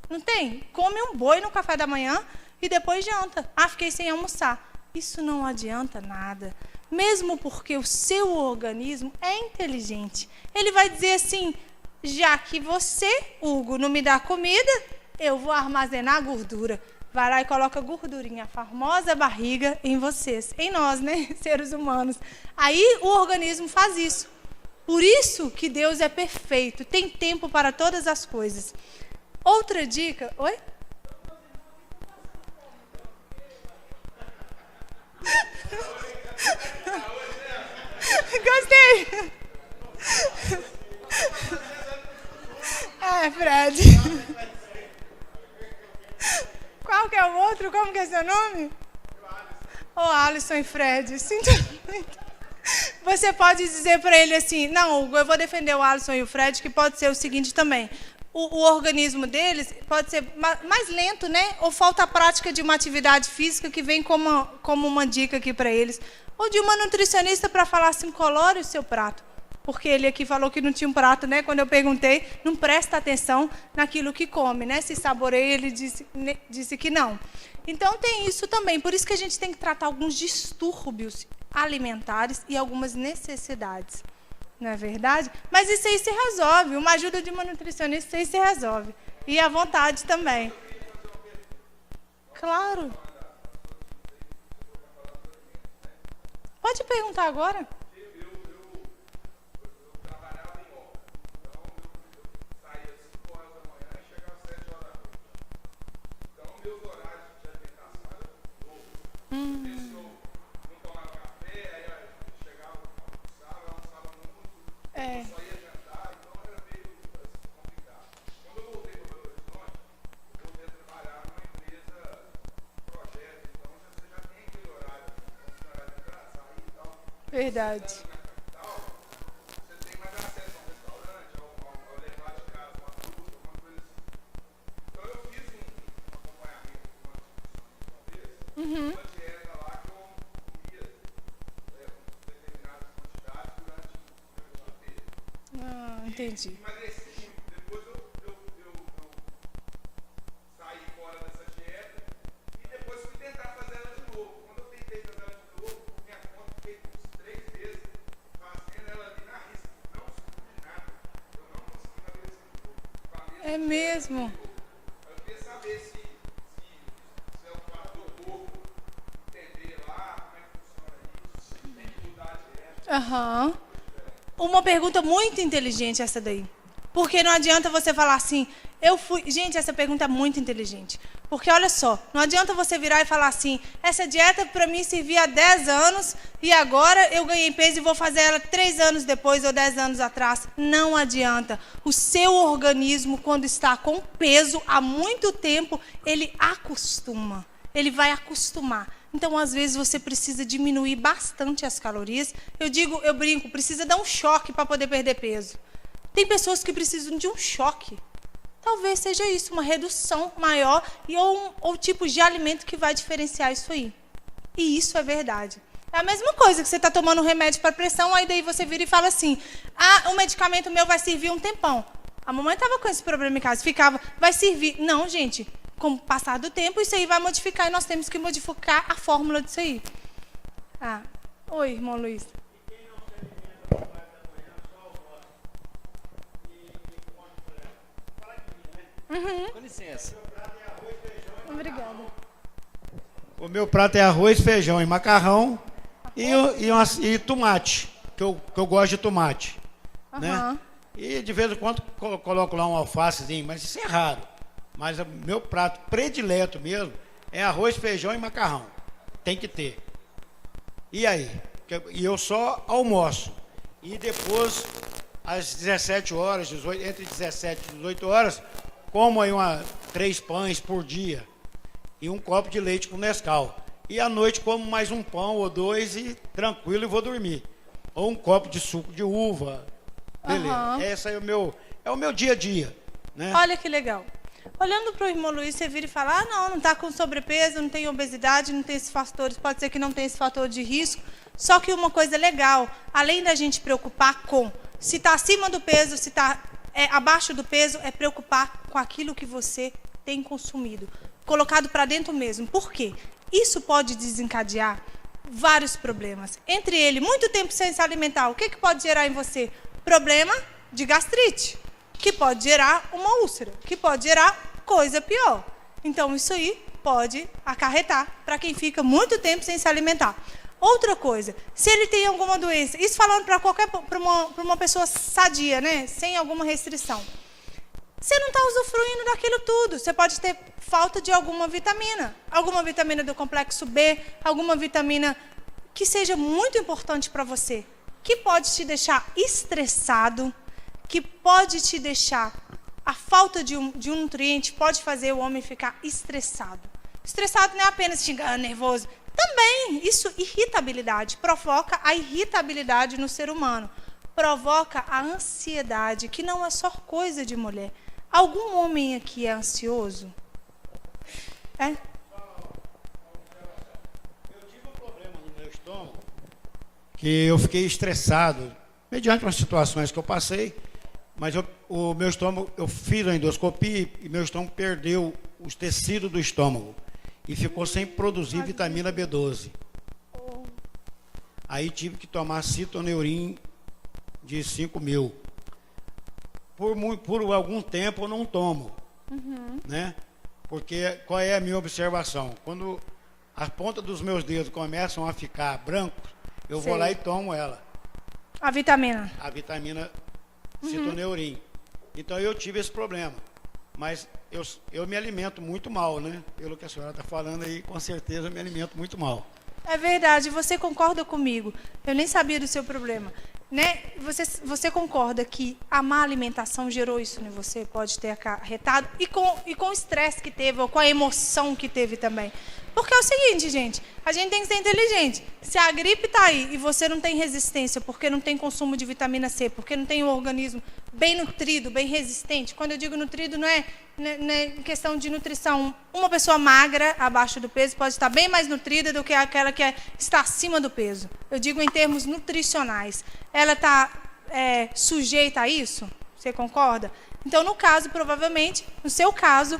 Não tem? Come um boi no café da manhã e depois janta. Ah, fiquei sem almoçar. Isso não adianta nada. Mesmo porque o seu organismo é inteligente. Ele vai dizer assim, já que você, Hugo, não me dá comida, eu vou armazenar gordura. Vai lá e coloca gordurinha, a famosa barriga em vocês. Em nós, né? Seres humanos. Aí o organismo faz isso. Por isso que Deus é perfeito. Tem tempo para todas as coisas. Outra dica... Oi? Gostei. Fred. Qual que é o outro? Como que é seu nome? Alisson e Fred. Sinto muito. Você pode dizer para ele assim, não, Hugo, eu vou defender o Alisson e o Fred, que pode ser o seguinte também. O organismo deles pode ser mais lento, né? Ou falta a prática de uma atividade física que vem como uma dica aqui para eles. Ou de uma nutricionista para falar assim, colore o seu prato. Porque ele aqui falou que não tinha um prato, né? Quando eu perguntei, não presta atenção naquilo que come, né? Se saboreia, ele disse que não. Então tem isso também. Por isso que a gente tem que tratar alguns distúrbios alimentares e algumas necessidades. Não é verdade? Mas isso aí se resolve. Uma ajuda de uma nutricionista, isso aí se resolve. E à vontade também. Claro. Pode perguntar agora. Trabalhava em obra. Então, eu saía às 5 horas da manhã e chegava às 7 horas da noite. Então, meus horários de alimentação eram loucos. Não tomava café, aí eu chegava, almoçava muito, só ia jantar, então era meio complicado. Quando eu voltei para o Belo Horizonte, eu voltei a trabalhar numa empresa, projeto, então você já tem aquele horário, funcionário entrar, sair e tal. Verdade. Você tem mais acesso a um restaurante, ao levar de casa uma fruta, alguma coisa assim. Então eu fiz um acompanhamento com uma nutricionista uma vez, uma dieta lá que eu comia determinadas quantidades durante o dia inteiro. Entendi. Emagreci muito. Depois eu saí fora dessa dieta e depois fui tentar fazer ela de novo. Quando eu tentei fazer ela de novo, minha conta fiquei uns 3 meses fazendo ela ali na risca. Não subi nada. Eu não consegui emagrecer de novo. É mesmo. Eu queria saber se é o fato do corpo entender lá como é que funciona isso, se tem que mudar a dieta. Uma pergunta muito inteligente essa daí. Porque não adianta você falar assim, eu fui... Gente, essa pergunta é muito inteligente. Porque, olha só, não adianta você virar e falar assim, essa dieta para mim servia há 10 anos e agora eu ganhei peso e vou fazer ela 3 anos depois ou 10 anos atrás. Não adianta. O seu organismo, quando está com peso há muito tempo, ele acostuma. Ele vai acostumar. Então, às vezes, você precisa diminuir bastante as calorias. Eu brinco, precisa dar um choque para poder perder peso. Tem pessoas que precisam de um choque. Talvez seja isso, uma redução maior ou tipos de alimento que vai diferenciar isso aí. E isso é verdade. É a mesma coisa que você está tomando um remédio para pressão, aí daí você vira e fala assim, o medicamento meu vai servir um tempão. A mamãe estava com esse problema em casa, vai servir. Não, gente, com o passar do tempo, isso aí vai modificar e nós temos que modificar a fórmula disso aí. Oi, irmão Luiz. Com licença. Obrigada. O meu prato é arroz, feijão e macarrão e tomate, que eu gosto de tomate. Né? E de vez em quando coloco lá um alfacezinho, mas isso é raro. Mas o meu prato predileto mesmo é arroz, feijão e macarrão. Tem que ter. E aí? E eu só almoço. E depois, às 17 horas, entre 17 e 18 horas, como aí 3 pães por dia. E um copo de leite com Nescau. E à noite como mais um pão ou 2 e tranquilo e vou dormir. Ou um copo de suco de uva. Beleza. Esse é o meu dia a dia. Né? Olha que legal. Olhando para o irmão Luiz, você vira e fala, não está com sobrepeso, não tem obesidade, não tem esses fatores, pode ser que não tenha esse fator de risco. Só que uma coisa legal, além da gente preocupar com se está acima do peso, se está abaixo do peso, é preocupar com aquilo que você tem consumido, colocado para dentro mesmo. Por quê? Isso pode desencadear vários problemas. Entre eles, muito tempo sem se alimentar, o que pode gerar em você? Problema de gastrite, que pode gerar uma úlcera, que pode gerar coisa pior. Então, isso aí pode acarretar para quem fica muito tempo sem se alimentar. Outra coisa, se ele tem alguma doença, isso falando para uma pessoa sadia, né, sem alguma restrição, você não está usufruindo daquilo tudo. Você pode ter falta de alguma vitamina do complexo B, alguma vitamina que seja muito importante para você, que pode te deixar estressado, que pode te deixar... A falta de um nutriente pode fazer o homem ficar estressado. Estressado não é apenas xingando, nervoso. Também, isso, irritabilidade, provoca a irritabilidade no ser humano. Provoca a ansiedade, que não é só coisa de mulher. Algum homem aqui é ansioso? É? Eu tive um problema no meu estômago, que eu fiquei estressado, mediante umas situações que eu passei, mas o meu estômago, eu fiz a endoscopia e meu estômago perdeu os tecidos do estômago e ficou sem produzir vitamina B12. Aí tive que tomar citoneurin de 5.000. Por algum tempo eu não tomo, né? Porque qual é a minha observação? Quando a ponta dos meus dedos começam a ficar brancos, eu vou lá e tomo ela. A vitamina. A vitamina citoneurin. Então eu tive esse problema. Mas eu me alimento muito mal, né? Pelo que a senhora está falando aí, com certeza eu me alimento muito mal. É verdade, você concorda comigo? Eu nem sabia do seu problema. Né? Você concorda que a má alimentação gerou isso em você? Pode ter acarretado? E com o estresse que teve, ou com a emoção que teve também. Porque é o seguinte, gente, a gente tem que ser inteligente. Se a gripe está aí e você não tem resistência, porque não tem consumo de vitamina C, porque não tem um organismo bem nutrido, bem resistente. Quando eu digo nutrido, não é questão de nutrição. Uma pessoa magra, abaixo do peso, pode estar bem mais nutrida do que aquela que está acima do peso. Eu digo em termos nutricionais. Ela está sujeita a isso? Você concorda? Então, no caso, provavelmente, no seu caso,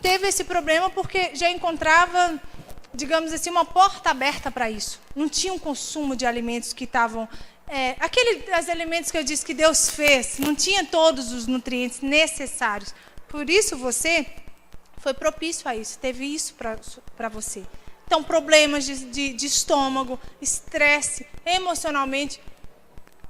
teve esse problema porque já encontrava, digamos assim, uma porta aberta para isso. Não tinha um consumo de alimentos que estavam... aqueles alimentos que eu disse que Deus fez, não tinha todos os nutrientes necessários. Por isso você foi propício a isso, teve isso para você. Então, problemas de estômago, estresse, emocionalmente.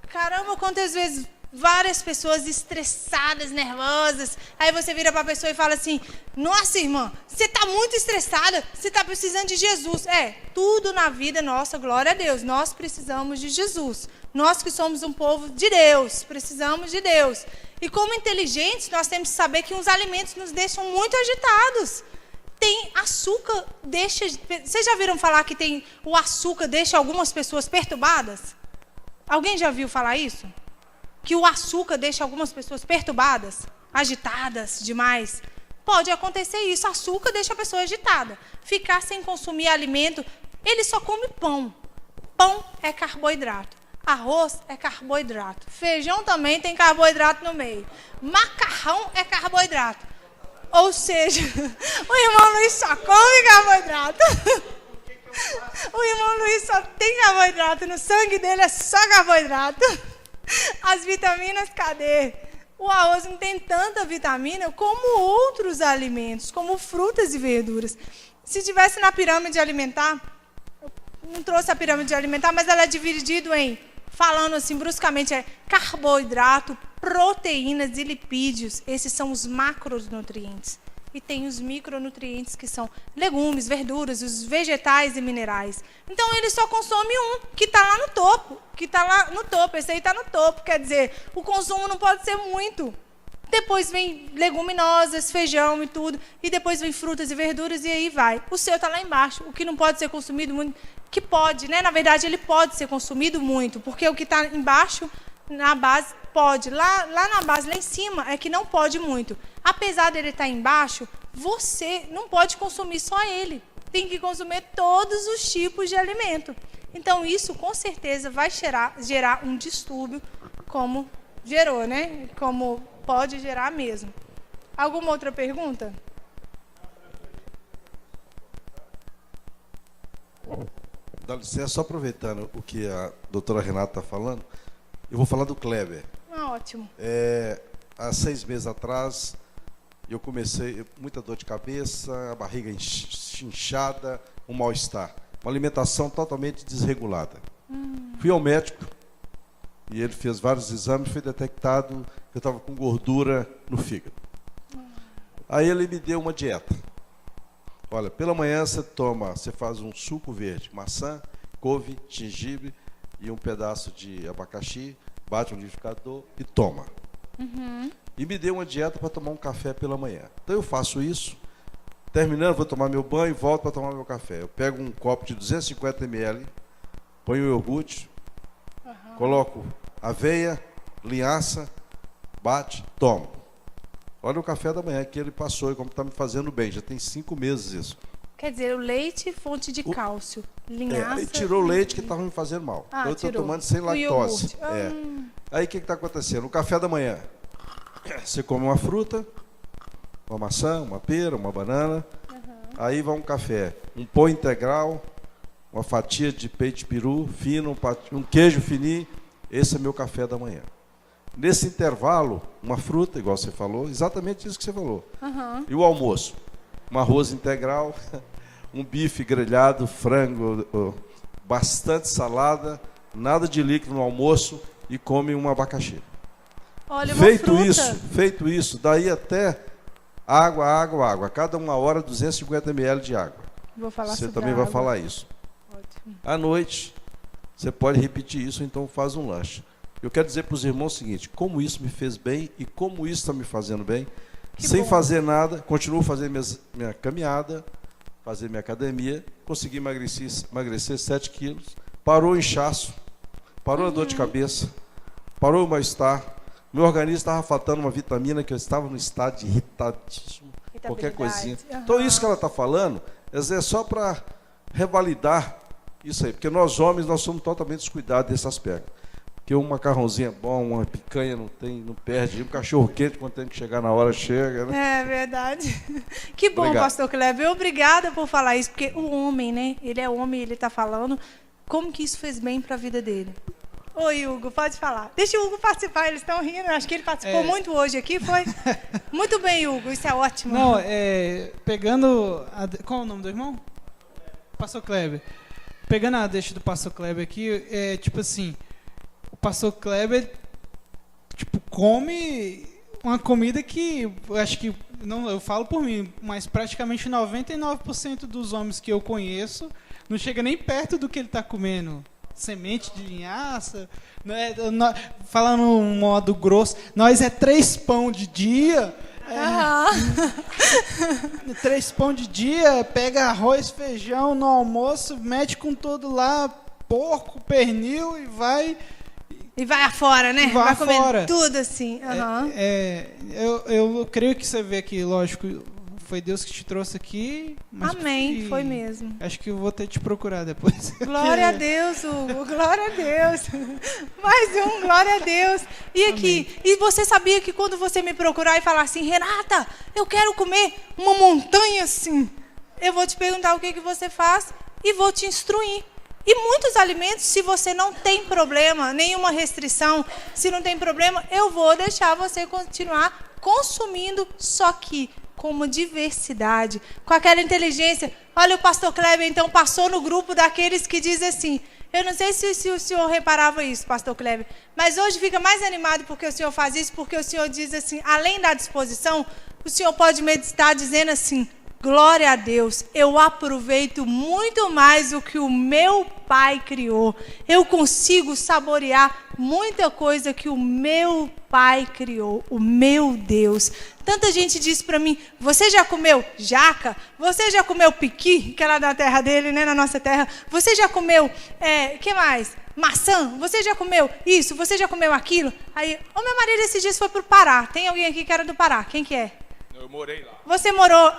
Caramba, quantas vezes várias pessoas estressadas, nervosas. Aí você vira para a pessoa e fala assim, nossa, irmã, você está muito estressada, você está precisando de Jesus. Tudo na vida nossa, glória a Deus, nós precisamos de Jesus. Nós que somos um povo de Deus, precisamos de Deus. E como inteligentes, nós temos que saber que os alimentos nos deixam muito agitados. Tem açúcar, Vocês já viram falar que o açúcar deixa algumas pessoas perturbadas? Alguém já viu falar isso? Que o açúcar deixa algumas pessoas perturbadas, agitadas demais. Pode acontecer isso, açúcar deixa a pessoa agitada. Ficar sem consumir alimento, ele só come pão. Pão é carboidrato. Arroz é carboidrato. Feijão também tem carboidrato no meio. Macarrão é carboidrato. Ou seja, o irmão Luiz só come carboidrato. O irmão Luiz só tem carboidrato. No sangue dele é só carboidrato. As vitaminas, cadê? O arroz não tem tanta vitamina como outros alimentos, como frutas e verduras. Se tivesse na pirâmide alimentar, não trouxe a pirâmide alimentar, mas ela é dividida em, falando assim bruscamente, carboidrato, proteínas e lipídios. Esses são os macronutrientes. E tem os micronutrientes, que são legumes, verduras, os vegetais e minerais. Então, ele só consome um, que está lá no topo. Esse aí está no topo. Quer dizer, o consumo não pode ser muito. Depois vem leguminosas, feijão e tudo. E depois vem frutas e verduras e aí vai. O seu está lá embaixo. O que não pode ser consumido muito, que pode, né? Na verdade, ele pode ser consumido muito. Porque o que está embaixo, na base, pode. Lá na base, lá em cima, é que não pode muito. Apesar dele estar embaixo, você não pode consumir só ele. Tem que consumir todos os tipos de alimento. Então, isso, com certeza, vai gerar um distúrbio, como gerou, né? Como pode gerar mesmo. Alguma outra pergunta? Dá licença, só aproveitando o que a doutora Renata está falando, eu vou falar do Kleber. Ótimo. Há 6 meses atrás, eu comecei muita dor de cabeça, a barriga inchada, um mal-estar. Uma alimentação totalmente desregulada. Fui ao médico e ele fez vários exames, foi detectado que eu estava com gordura no fígado. Aí ele me deu uma dieta. Olha, pela manhã você faz um suco verde, maçã, couve, gengibre e um pedaço de abacaxi, bate no liquidificador e toma. E me deu uma dieta para tomar um café pela manhã. Então eu faço isso Terminando, vou tomar meu banho e volto para tomar meu café. Eu pego um copo de 250 ml, ponho o iogurte, coloco aveia, linhaça, bate, tomo. Olha o café da manhã que ele passou e como está me fazendo bem. Já tem 5 meses isso. Quer dizer, o leite, fonte de cálcio. Linhaça. E tirou o leite que estava me fazendo mal. Ah, Então eu estou tirou. tomando sem O lactose. iogurte. Aí o que está acontecendo? No café da manhã, você come uma fruta, uma maçã, uma pera, uma banana. Aí vai um café, um pão integral, uma fatia de peito de peru fino, um queijo fininho. Esse é meu café da manhã. Nesse intervalo, uma fruta, igual você falou, exatamente isso que você falou. E o almoço? Um arroz integral, um bife grelhado, frango, bastante salada, nada de líquido no almoço e come um abacaxi. Olha, uma fruta. Feito isso, daí até água. A cada 1 hora, 250 ml de água. Vou falar Você sobre também água. vai falar isso. Ótimo. À noite, você pode repetir isso, então faz um lanche. Eu quero dizer para os irmãos o seguinte, como isso me fez bem e como isso está me fazendo bem, sem fazer nada, continuo fazendo minha caminhada, fazer minha academia, consegui emagrecer 7 quilos, parou o inchaço, parou a dor de cabeça, parou o mal-estar, meu organismo estava faltando uma vitamina que eu estava no estado de irritadíssimo, qualquer coisinha. Então isso que ela está falando é só para revalidar isso aí, porque nós homens nós somos totalmente descuidados desse aspecto. Porque um macarrãozinho é bom, uma picanha não perde, um cachorro quente quando tem que chegar na hora chega, né? É verdade. Que bom, Obrigado. pastor Kleber. Obrigada por falar isso, porque o homem, né? Ele é homem, ele está falando como que isso fez bem para a vida dele. Oi, Hugo, pode falar. Deixa o Hugo participar, eles estão rindo. Acho que ele participou muito hoje aqui, foi? Muito bem, Hugo, isso é ótimo. Não, pegando... Qual é o nome do irmão? Pastor Kleber. Pegando a deixa do pastor Kleber aqui, tipo assim, o pastor Kleber, tipo, come uma comida que, eu acho que, não, eu falo por mim, mas praticamente 99% dos homens que eu conheço não chega nem perto do que ele está comendo. Semente de linhaça, né? Falando um modo grosso, nós 3 pão de dia, 3 pão de dia, pega arroz, feijão no almoço, mete com tudo lá, porco, pernil e vai... E vai afora, né? Vai comer afora. tudo assim. Eu creio que você vê aqui, lógico, foi Deus que te trouxe aqui. Mas Amém, foi mesmo. Acho que eu vou ter que te procurar depois. Glória a Deus, Hugo, glória a Deus. Mais um, glória a Deus. E aqui, e você sabia que quando você me procurar e falar assim, Renata, eu quero comer uma montanha assim, eu vou te perguntar o que você faz e vou te instruir. E muitos alimentos, se você não tem problema, nenhuma restrição, se não tem problema, eu vou deixar você continuar consumindo, só que com uma diversidade, com aquela inteligência. Olha, o pastor Kleber, então, passou no grupo daqueles que dizem assim, eu não sei se o senhor reparava isso, pastor Kleber, mas hoje fica mais animado porque o senhor faz isso, porque o senhor diz assim, além da disposição, o senhor pode meditar dizendo assim, glória a Deus, eu aproveito muito mais o que o meu Pai criou. Eu consigo saborear muita coisa que o meu Pai criou, o meu Deus. Tanta gente diz para mim, você já comeu jaca? Você já comeu piqui, que é lá da terra dele, né, na nossa terra? Você já comeu, que mais? Maçã? Você já comeu isso? Você já comeu aquilo? Aí, o meu marido esses dias foi para o Pará. Tem alguém aqui que era do Pará? Quem que é? Eu morei lá. Você morou...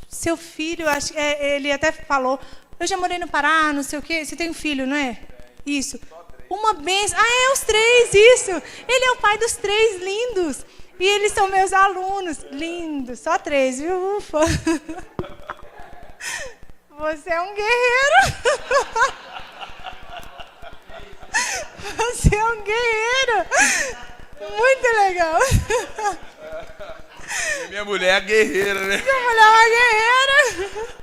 seu filho, ele até falou, eu já morei no Pará, não sei o quê. Você tem um filho, não é? Isso. Uma benção. Os 3, isso. Ele é o pai dos 3 lindos. E eles são meus alunos. Lindos. Só 3, viu? Ufa. Você é um guerreiro. Você é um guerreiro. Muito legal. Minha mulher é guerreira, né? Minha mulher é uma guerreira.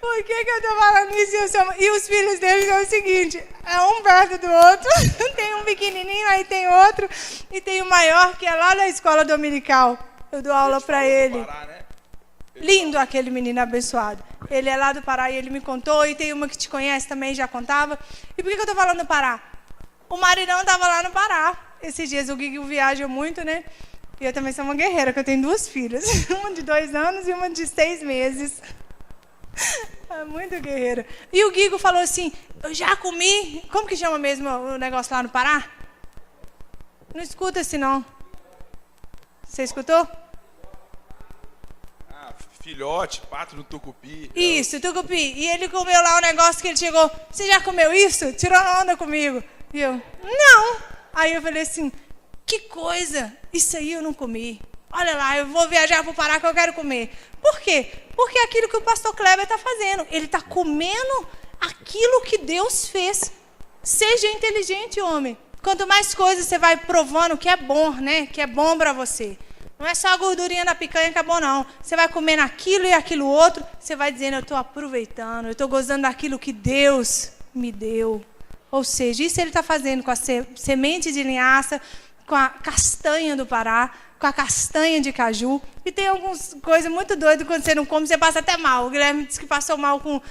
Por que eu tô falando isso? E os filhos deles é o seguinte, é um perto do outro. Tem um pequenininho, aí tem outro. E tem o maior, que é lá da escola dominical. Eu dou aula para ele. Pará, né? Lindo aquele menino abençoado. Ele é lá do Pará e ele me contou. E tem uma que te conhece também, já contava. E por que eu tô falando do Pará? O maridão estava lá no Pará. Esses dias o Guigui viaja muito, né? E eu também sou uma guerreira, que eu tenho 2 filhas. Uma de 2 anos e uma de 6 meses. É muito guerreira. E o Guigo falou assim, eu já comi... Como que chama mesmo o negócio lá no Pará? Não escuta assim, não. Você escutou? Filhote, pato no tucupi. Isso, tucupi. E ele comeu lá o negócio que ele chegou. Você já comeu isso? Tirou onda comigo. E eu, não. Aí eu falei assim, que coisa. Isso aí eu não comi. Olha lá, eu vou viajar para o Pará que eu quero comer. Por quê? Porque é aquilo que o pastor Kleber está fazendo. Ele está comendo aquilo que Deus fez. Seja inteligente, homem. Quanto mais coisas você vai provando, que é bom, né? Que é bom para você. Não é só a gordurinha da picanha que é bom, não. Você vai comendo aquilo e aquilo outro, você vai dizendo, eu estou aproveitando, eu estou gozando daquilo que Deus me deu. Ou seja, isso ele está fazendo com a semente de linhaça, com a castanha do Pará, com a castanha de caju. E tem algumas coisas muito doidas, quando você não come, você passa até mal. O Guilherme disse que passou mal com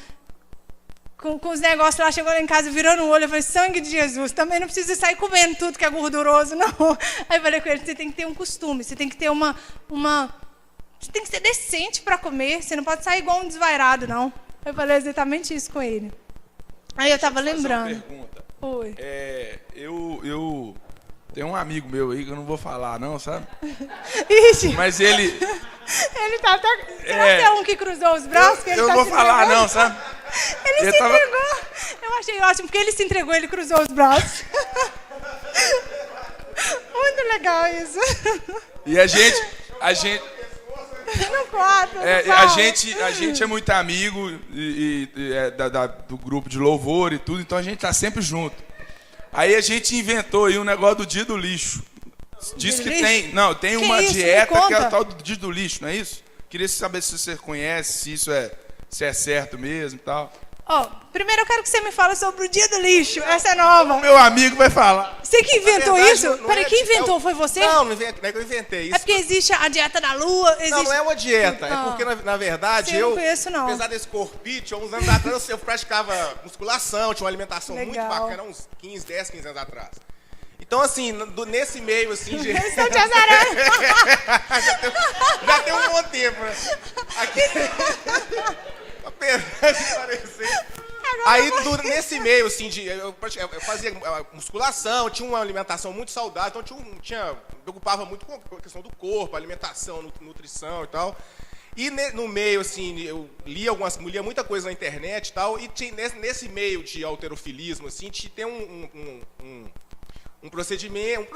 os negócios lá, chegou lá em casa virando o olho, eu falei, sangue de Jesus, também não precisa sair comendo tudo que é gorduroso, não. Aí eu falei com ele, você tem que ter um costume, você tem que ter você tem que ser decente para comer, você não pode sair igual um desvairado, não. Eu falei exatamente isso com ele. Aí eu estava lembrando. Uma pergunta. Oi. Eu tenho um amigo meu aí, que eu não vou falar não, sabe? Ixi. Mas ele... Ele tá até... Será que é um que cruzou os braços? Que ele eu tá não vou falar não, sabe? Ele se entregou. Eu achei ótimo, porque ele se entregou, ele cruzou os braços. Muito legal isso. E a gente no quarto, a gente é muito amigo do grupo de louvor e tudo, então a gente tá sempre junto. Aí a gente inventou aí um negócio do dia do lixo. Diz que tem uma dieta que é o tal do dia do lixo, não é isso? Queria saber se você conhece, se é certo mesmo e tal. Primeiro eu quero que você me fale sobre o dia do lixo. Essa é nova. O meu amigo vai falar. Você que inventou verdade, isso? não Peraí, é quem inventou? Foi você? Não é que eu inventei isso. É porque existe a dieta da lua. Existe... Não é uma dieta. É porque, na verdade, eu não conheço, não. Apesar desse corpite, há uns anos atrás eu praticava musculação, tinha uma alimentação muito bacana, uns 15 anos atrás. Então, assim, nesse meio, assim, de... Estou te azarando. já tem um bom tempo, né? Aqui... Apesar de parecer... Aí, nesse meio, assim, eu fazia musculação, tinha uma alimentação muito saudável, então me preocupava muito com a questão do corpo, alimentação, nutrição e tal. E no meio, assim, eu lia muita coisa na internet e tal, e nesse meio de halterofilismo, assim, tem um procedimento,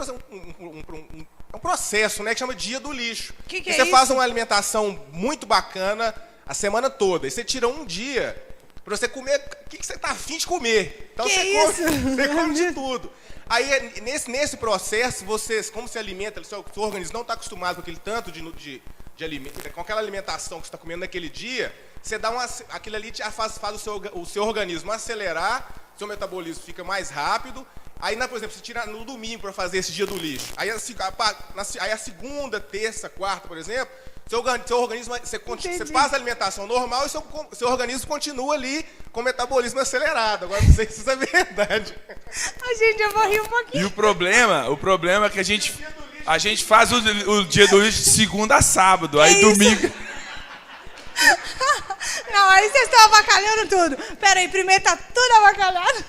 um processo, né, que chama dia do lixo. Que você faz uma alimentação muito bacana a semana toda, e você tira um dia para você comer o que você está afim de comer. Então você come de tudo. Aí, nesse processo, como se alimenta, o seu organismo não está acostumado com aquele tanto de alimento, com aquela alimentação que você está comendo naquele dia, você dá aquilo ali faz o seu organismo acelerar, seu metabolismo fica mais rápido. Aí, por exemplo, você tira no domingo para fazer esse dia do lixo. Aí a segunda, terça, quarta, por exemplo, seu organismo, você faz a alimentação normal e seu organismo continua ali com o metabolismo acelerado. Agora, não sei se isso é verdade. Gente, eu vou rir um pouquinho. E o problema é que a gente faz o dia do lixo de segunda a sábado, aí domingo... Não, aí vocês estão avacalhando tudo. Peraí, primeiro tá tudo avacalhado.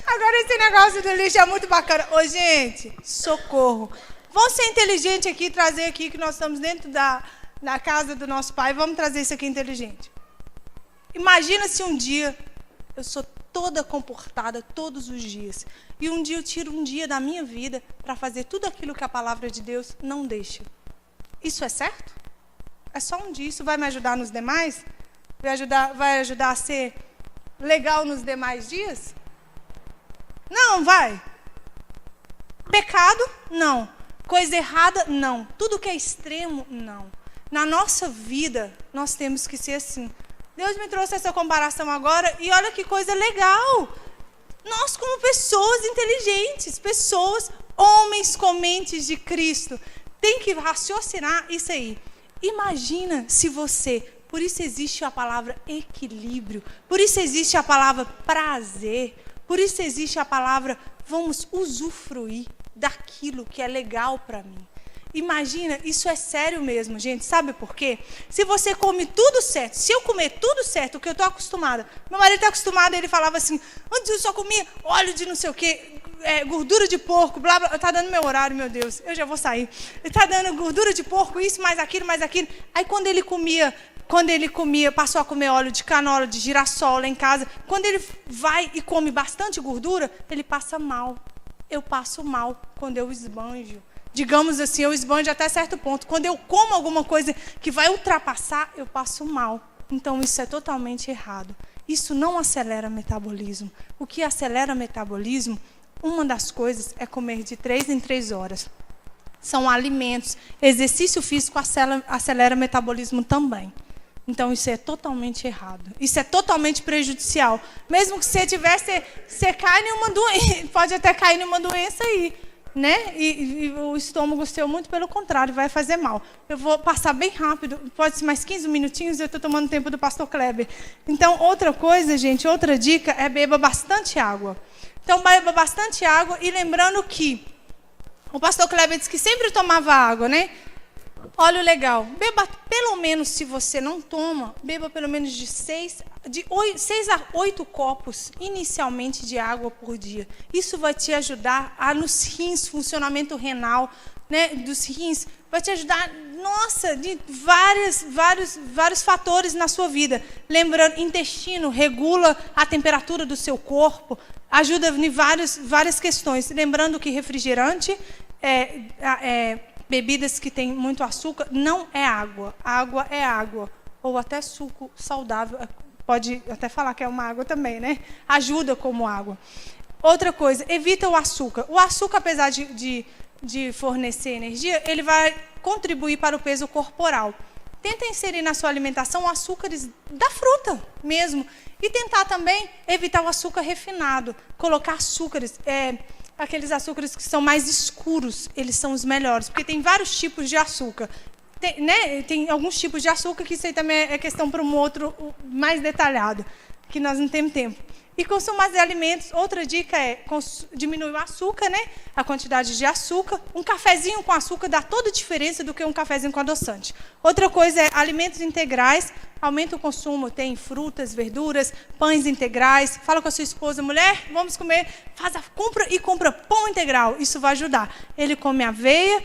Agora esse negócio do lixo é muito bacana. Ô, gente, socorro. Vamos ser inteligentes aqui, trazer aqui que nós estamos dentro da casa do nosso pai. Vamos trazer isso aqui inteligente. Imagina se um dia eu sou toda comportada todos os dias. E um dia eu tiro um dia da minha vida para fazer tudo aquilo que a palavra de Deus não deixa. Isso é certo? É só um dia. Isso vai me ajudar nos demais? Vai ajudar a ser legal nos demais dias? Não, vai. Pecado? Não. Coisa errada? Não. Tudo que é extremo? Não. Na nossa vida, nós temos que ser assim. Deus me trouxe essa comparação agora e olha que coisa legal. Nós, como pessoas inteligentes, homens com mentes de Cristo, tem que raciocinar isso aí. Imagina se você, por isso existe a palavra equilíbrio, por isso existe a palavra prazer, por isso existe a palavra vamos usufruir daquilo que é legal para mim. Imagina, isso é sério mesmo, gente. Sabe por quê? Se você come tudo certo, se eu comer tudo certo, o que eu estou acostumada. Meu marido está acostumado, ele falava assim, antes eu só comia óleo de não sei o quê, gordura de porco, blá, blá. Está dando meu horário, meu Deus, eu já vou sair. Está dando gordura de porco, isso, mais aquilo, mais aquilo. Aí quando ele comia, passou a comer óleo de canola, de girassol lá em casa. Quando ele vai e come bastante gordura, ele passa mal. Eu passo mal quando eu esbanjo. Digamos assim, eu esbanjo até certo ponto. Quando eu como alguma coisa que vai ultrapassar, eu passo mal. Então, isso é totalmente errado. Isso não acelera o metabolismo. O que acelera o metabolismo, uma das coisas é comer de 3 em 3 horas. São alimentos. Exercício físico acelera o metabolismo também. Então, isso é totalmente errado. Isso é totalmente prejudicial. Mesmo que você tivesse, você cai em uma doença, pode até cair em uma doença aí. Né? E o estômago seu, muito pelo contrário, vai fazer mal. Eu vou passar bem rápido, pode ser mais 15 minutinhos, eu estou tomando tempo do pastor Kleber. Então, outra coisa, gente, outra dica é beba bastante água. Então, beba bastante água e lembrando que o pastor Kleber disse que sempre tomava água, né? Olha o legal, beba pelo menos, se você não toma, beba pelo menos de 6 a 8 copos inicialmente de água por dia. Isso vai te ajudar nos rins, funcionamento renal, né, dos rins, vai te ajudar, nossa, de vários fatores na sua vida. Lembrando, intestino regula a temperatura do seu corpo, ajuda em várias questões. Lembrando que refrigerante bebidas que têm muito açúcar, não é água. Água é água. Ou até suco saudável. Pode até falar que é uma água também, né? Ajuda como água. Outra coisa, evita o açúcar. O açúcar, apesar de fornecer energia, ele vai contribuir para o peso corporal. Tenta inserir na sua alimentação açúcares da fruta mesmo. E tentar também evitar o açúcar refinado. Colocar açúcares... aqueles açúcares que são mais escuros, eles são os melhores, porque tem vários tipos de açúcar. Tem alguns tipos de açúcar, que isso aí também é questão para um outro mais detalhado, que nós não temos tempo. E consumar alimentos, outra dica é diminuir o açúcar, né? A quantidade de açúcar. Um cafezinho com açúcar dá toda a diferença do que um cafezinho com adoçante. Outra coisa é alimentos integrais, aumenta o consumo, tem frutas, verduras, pães integrais. Fala com a sua esposa, mulher, vamos comer, compra pão integral, isso vai ajudar. Ele come aveia,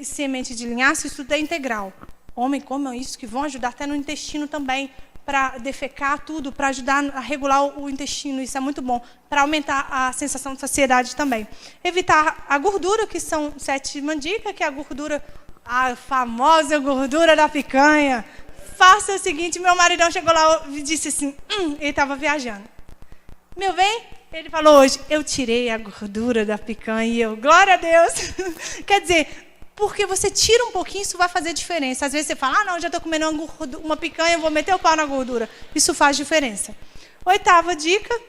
semente de linhaça, isso tudo é integral. Homem, comam isso, que vão ajudar até no intestino também, para defecar tudo, para ajudar a regular o intestino, isso é muito bom, para aumentar a sensação de saciedade também. Evitar a gordura, que são 7 mandicas, que é a famosa gordura da picanha. Faça o seguinte, meu maridão chegou lá e disse assim, ele estava viajando. Meu bem, ele falou hoje, eu tirei a gordura da picanha, e eu, glória a Deus. Quer dizer, porque você tira um pouquinho, isso vai fazer diferença. Às vezes você fala, não, já estou comendo uma picanha, vou meter o pau na gordura. Isso faz diferença. 8ª dica,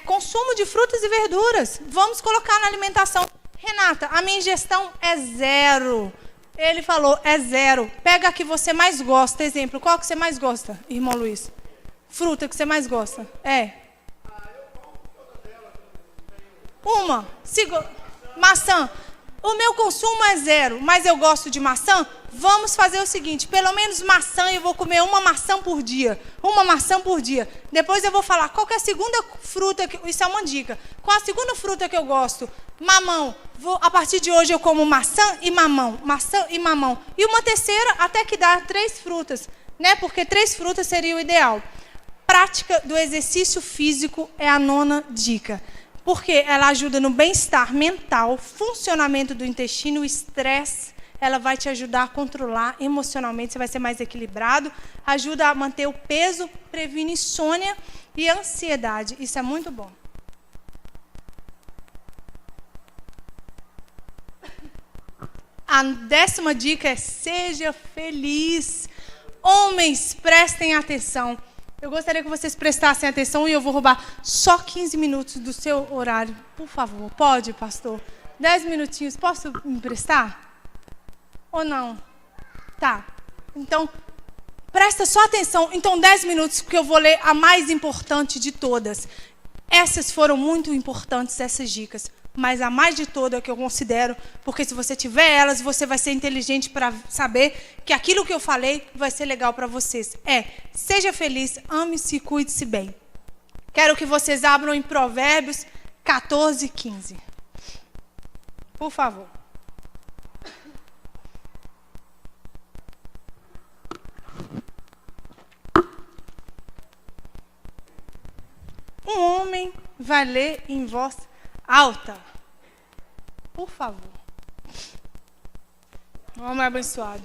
consumo de frutas e verduras. Vamos colocar na alimentação. Renata, a minha ingestão é 0. Ele falou, é 0. Pega a que você mais gosta. Exemplo, qual que você mais gosta, irmão Luiz? Fruta que você mais gosta? Uma. Maçã. O meu consumo é 0, mas eu gosto de maçã. Vamos fazer o seguinte, pelo menos maçã, eu vou comer uma maçã por dia. Uma maçã por dia. Depois eu vou falar, qual que é a segunda fruta, isso é uma dica. Qual a segunda fruta que eu gosto? Mamão. A partir de hoje eu como maçã e mamão. Maçã e mamão. E uma terceira, até que dá 3 frutas. Né? Porque 3 frutas seria o ideal. Prática do exercício físico é a 9ª dica. Porque ela ajuda no bem-estar mental, funcionamento do intestino, o estresse. Ela vai te ajudar a controlar emocionalmente, você vai ser mais equilibrado. Ajuda a manter o peso, previne insônia e ansiedade. Isso é muito bom. A 10ª dica é seja feliz. Homens, prestem atenção. Eu gostaria que vocês prestassem atenção e eu vou roubar só 15 minutos do seu horário. Por favor, pode, pastor? 10 minutinhos, posso me emprestar? Ou não? Tá. Então, presta só atenção. Então, 10 minutos, porque eu vou ler a mais importante de todas. Essas foram muito importantes, essas dicas. Mas a mais de toda que eu considero, porque se você tiver elas, você vai ser inteligente para saber que aquilo que eu falei vai ser legal para vocês. Seja feliz, ame-se e cuide-se bem. Quero que vocês abram em Provérbios 14, 15. Por favor. Um homem vai ler em voz alta. Por favor. Homem abençoado.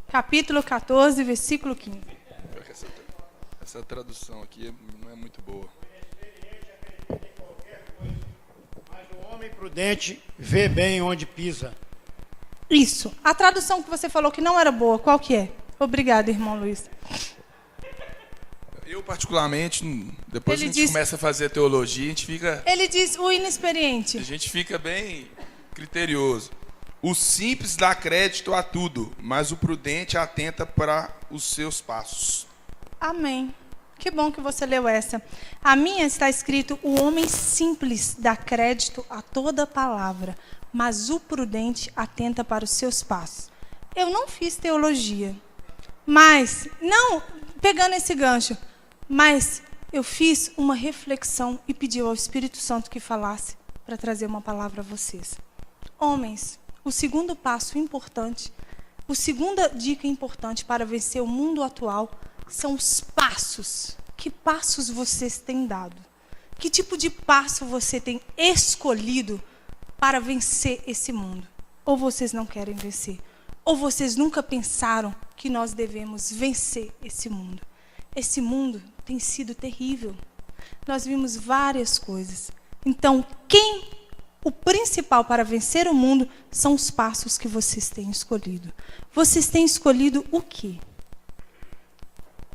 Capítulo 14, versículo 15. Essa tradução aqui não é muito boa. Mas o homem prudente vê bem onde pisa. Isso. A tradução que você falou que não era boa, qual que é? Obrigada, irmão Luiz. Eu, particularmente, depois Ele que a gente diz- começa a fazer teologia, a gente fica Ele diz o inexperiente. bem criterioso. O simples dá crédito a tudo, mas o prudente atenta para os seus passos. Amém. Que bom que você leu essa. A minha está escrito: o homem simples dá crédito a toda palavra, mas o prudente atenta para os seus passos. Eu não fiz teologia, mas, não pegando esse gancho, mas eu fiz uma reflexão e pedi ao Espírito Santo que falasse para trazer uma palavra a vocês. Homens, o segundo passo importante, a segunda dica importante para vencer o mundo atual são os passos. Que passos vocês têm dado? Que tipo de passo você tem escolhido para vencer esse mundo? Ou vocês não querem vencer? Ou vocês nunca pensaram que nós devemos vencer esse mundo? Esse mundo tem sido terrível. Nós vimos várias coisas. Então, o principal para vencer o mundo são os passos que vocês têm escolhido. Vocês têm escolhido o quê?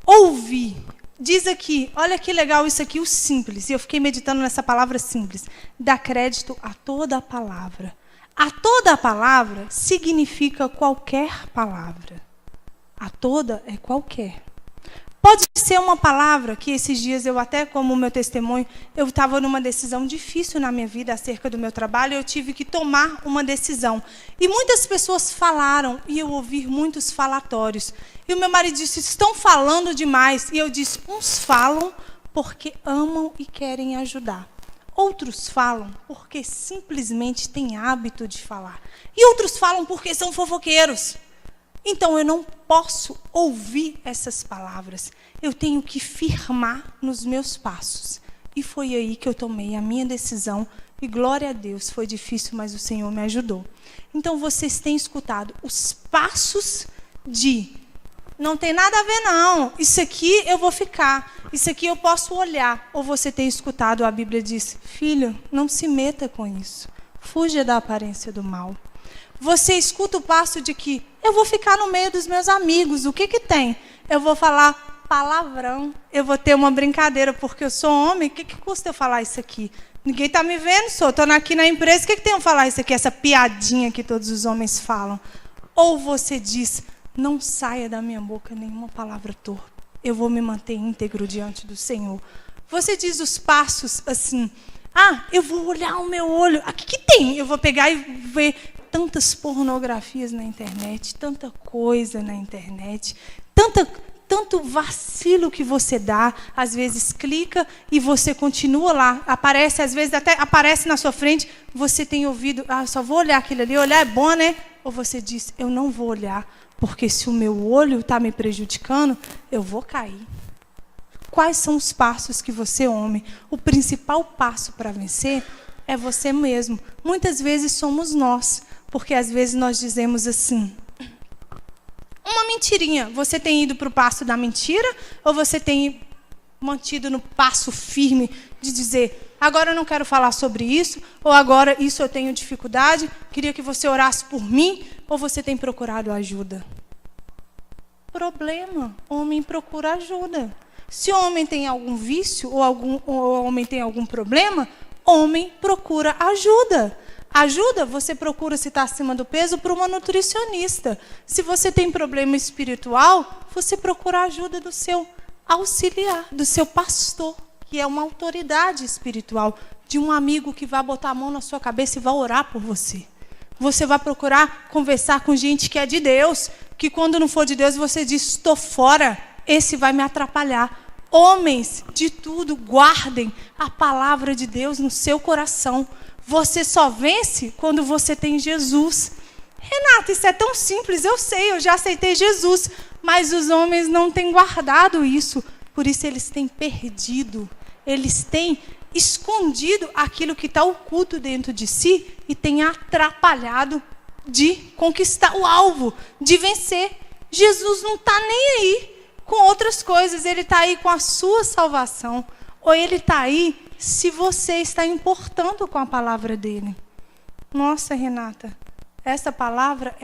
Ouvir. Diz aqui, olha que legal isso aqui, o simples. E eu fiquei meditando nessa palavra simples. Dá crédito a toda a palavra. A toda a palavra significa qualquer palavra. A toda é qualquer. Pode ser uma palavra que esses dias eu até, como meu testemunho, eu estava numa decisão difícil na minha vida acerca do meu trabalho, eu tive que tomar uma decisão. E muitas pessoas falaram, e eu ouvi muitos falatórios. E o meu marido disse: estão falando demais. E eu disse: uns falam porque amam e querem ajudar. Outros falam porque simplesmente têm hábito de falar. E outros falam porque são fofoqueiros. Então, eu não posso ouvir essas palavras. Eu tenho que firmar nos meus passos. E foi aí que eu tomei a minha decisão. E glória a Deus, foi difícil, mas o Senhor me ajudou. Então, vocês têm escutado os passos de: não tem nada a ver, não. Isso aqui eu vou ficar. Isso aqui eu posso olhar. Ou você tem escutado, a Bíblia diz: filho, não se meta com isso. Fuja da aparência do mal. Você escuta o passo de que eu vou ficar no meio dos meus amigos. O que tem? Eu vou falar palavrão. Eu vou ter uma brincadeira porque eu sou homem. O que custa eu falar isso aqui? Ninguém está me vendo, sou. Estou aqui na empresa. O que tem eu falar isso aqui? Essa piadinha que todos os homens falam. Ou você diz: não saia da minha boca nenhuma palavra torpe. Eu vou me manter íntegro diante do Senhor. Você diz os passos assim: eu vou olhar o meu olho. Aqui que tem? Eu vou pegar e ver tantas pornografias na internet, tanta coisa na internet, tanto vacilo que você dá. Às vezes clica e você continua lá. Aparece, às vezes até aparece na sua frente. Você tem ouvido: só vou olhar aquilo ali. Olhar é bom, né? Ou você diz: eu não vou olhar, porque se o meu olho está me prejudicando, eu vou cair. Quais são os passos que você, homem? O principal passo para vencer é você mesmo. Muitas vezes somos nós, porque às vezes nós dizemos assim: uma mentirinha. Você tem ido para o passo da mentira, ou você tem mantido no passo firme de dizer: agora eu não quero falar sobre isso, ou agora isso eu tenho dificuldade, queria que você orasse por mim, ou você tem procurado ajuda? Problema. Homem procura ajuda. Se o homem tem algum vício, ou o homem tem algum problema, homem procura ajuda. Ajuda, você procura, se está acima do peso, para uma nutricionista. Se você tem problema espiritual, você procura a ajuda do seu auxiliar, do seu pastor, que é uma autoridade espiritual, de um amigo que vai botar a mão na sua cabeça e vai orar por você. Você vai procurar conversar com gente que é de Deus, que quando não for de Deus você diz, estou fora, esse vai me atrapalhar. Homens de tudo, guardem a palavra de Deus no seu coração. Você só vence quando você tem Jesus. Renata, isso é tão simples, eu sei, eu já aceitei Jesus, mas os homens não têm guardado isso, por isso eles têm perdido, eles têm escondido aquilo que está oculto dentro de si e têm atrapalhado de conquistar o alvo, de vencer. Jesus não está nem aí com outras coisas, ele está aí com a sua salvação, ou ele está aí se você está importando com a palavra dele. Nossa, Renata, essa palavra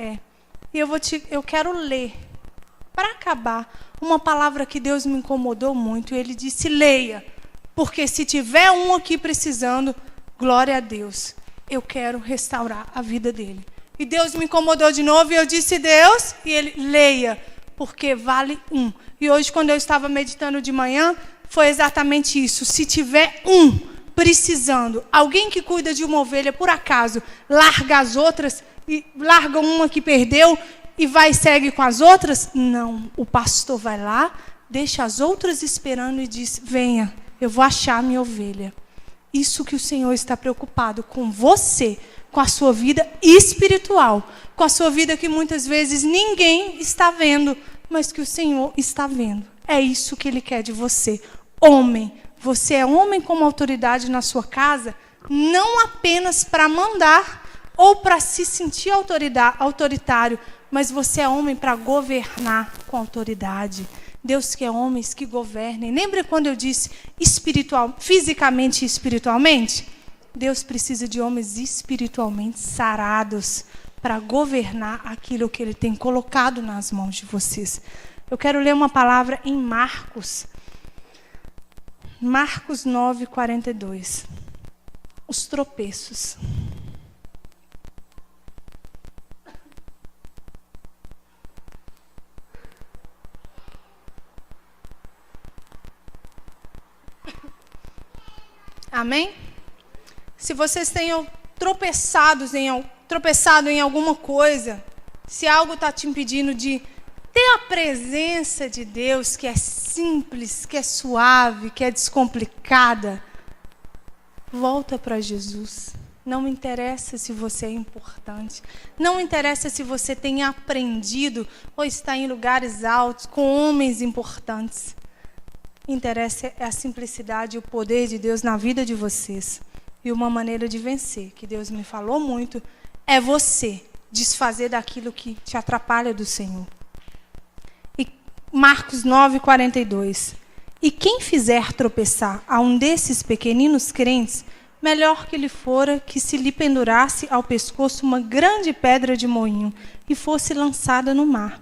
e eu quero ler, para acabar, uma palavra que Deus me incomodou muito, ele disse, leia, porque se tiver um aqui precisando, glória a Deus, eu quero restaurar a vida dele. E Deus me incomodou de novo, e eu disse, Deus, e ele, leia, porque vale um. E hoje, quando eu estava meditando de manhã, foi exatamente isso. Se tiver um precisando, alguém que cuida de uma ovelha, por acaso, larga as outras, e larga uma que perdeu, e vai e segue com as outras? Não, o pastor vai lá, deixa as outras esperando e diz, venha, eu vou achar a minha ovelha. Isso que o Senhor está preocupado com você, com a sua vida espiritual, com a sua vida que muitas vezes ninguém está vendo, mas que o Senhor está vendo. É isso que Ele quer de você. Homem, você é homem como autoridade na sua casa, não apenas para mandar ou para se sentir autoritário, mas você é homem para governar com autoridade. Deus quer homens que governem. Lembra quando eu disse fisicamente e espiritualmente? Deus precisa de homens espiritualmente sarados para governar aquilo que Ele tem colocado nas mãos de vocês. Eu quero ler uma palavra em Marcos. Marcos 9:42. Os tropeços. Amém? Se vocês tenham tropeçado em alguma coisa, se algo está te impedindo de ter a presença de Deus, que é simples, que é suave, que é descomplicada, volta para Jesus. Não interessa se você é importante, não interessa se você tem aprendido ou está em lugares altos com homens importantes. Interessa é a simplicidade e o poder de Deus na vida de vocês. E uma maneira de vencer, que Deus me falou muito, é você desfazer daquilo que te atrapalha do Senhor. E Marcos 9:42. E quem fizer tropeçar a um desses pequeninos crentes, melhor que lhe fora que se lhe pendurasse ao pescoço uma grande pedra de moinho e fosse lançada no mar.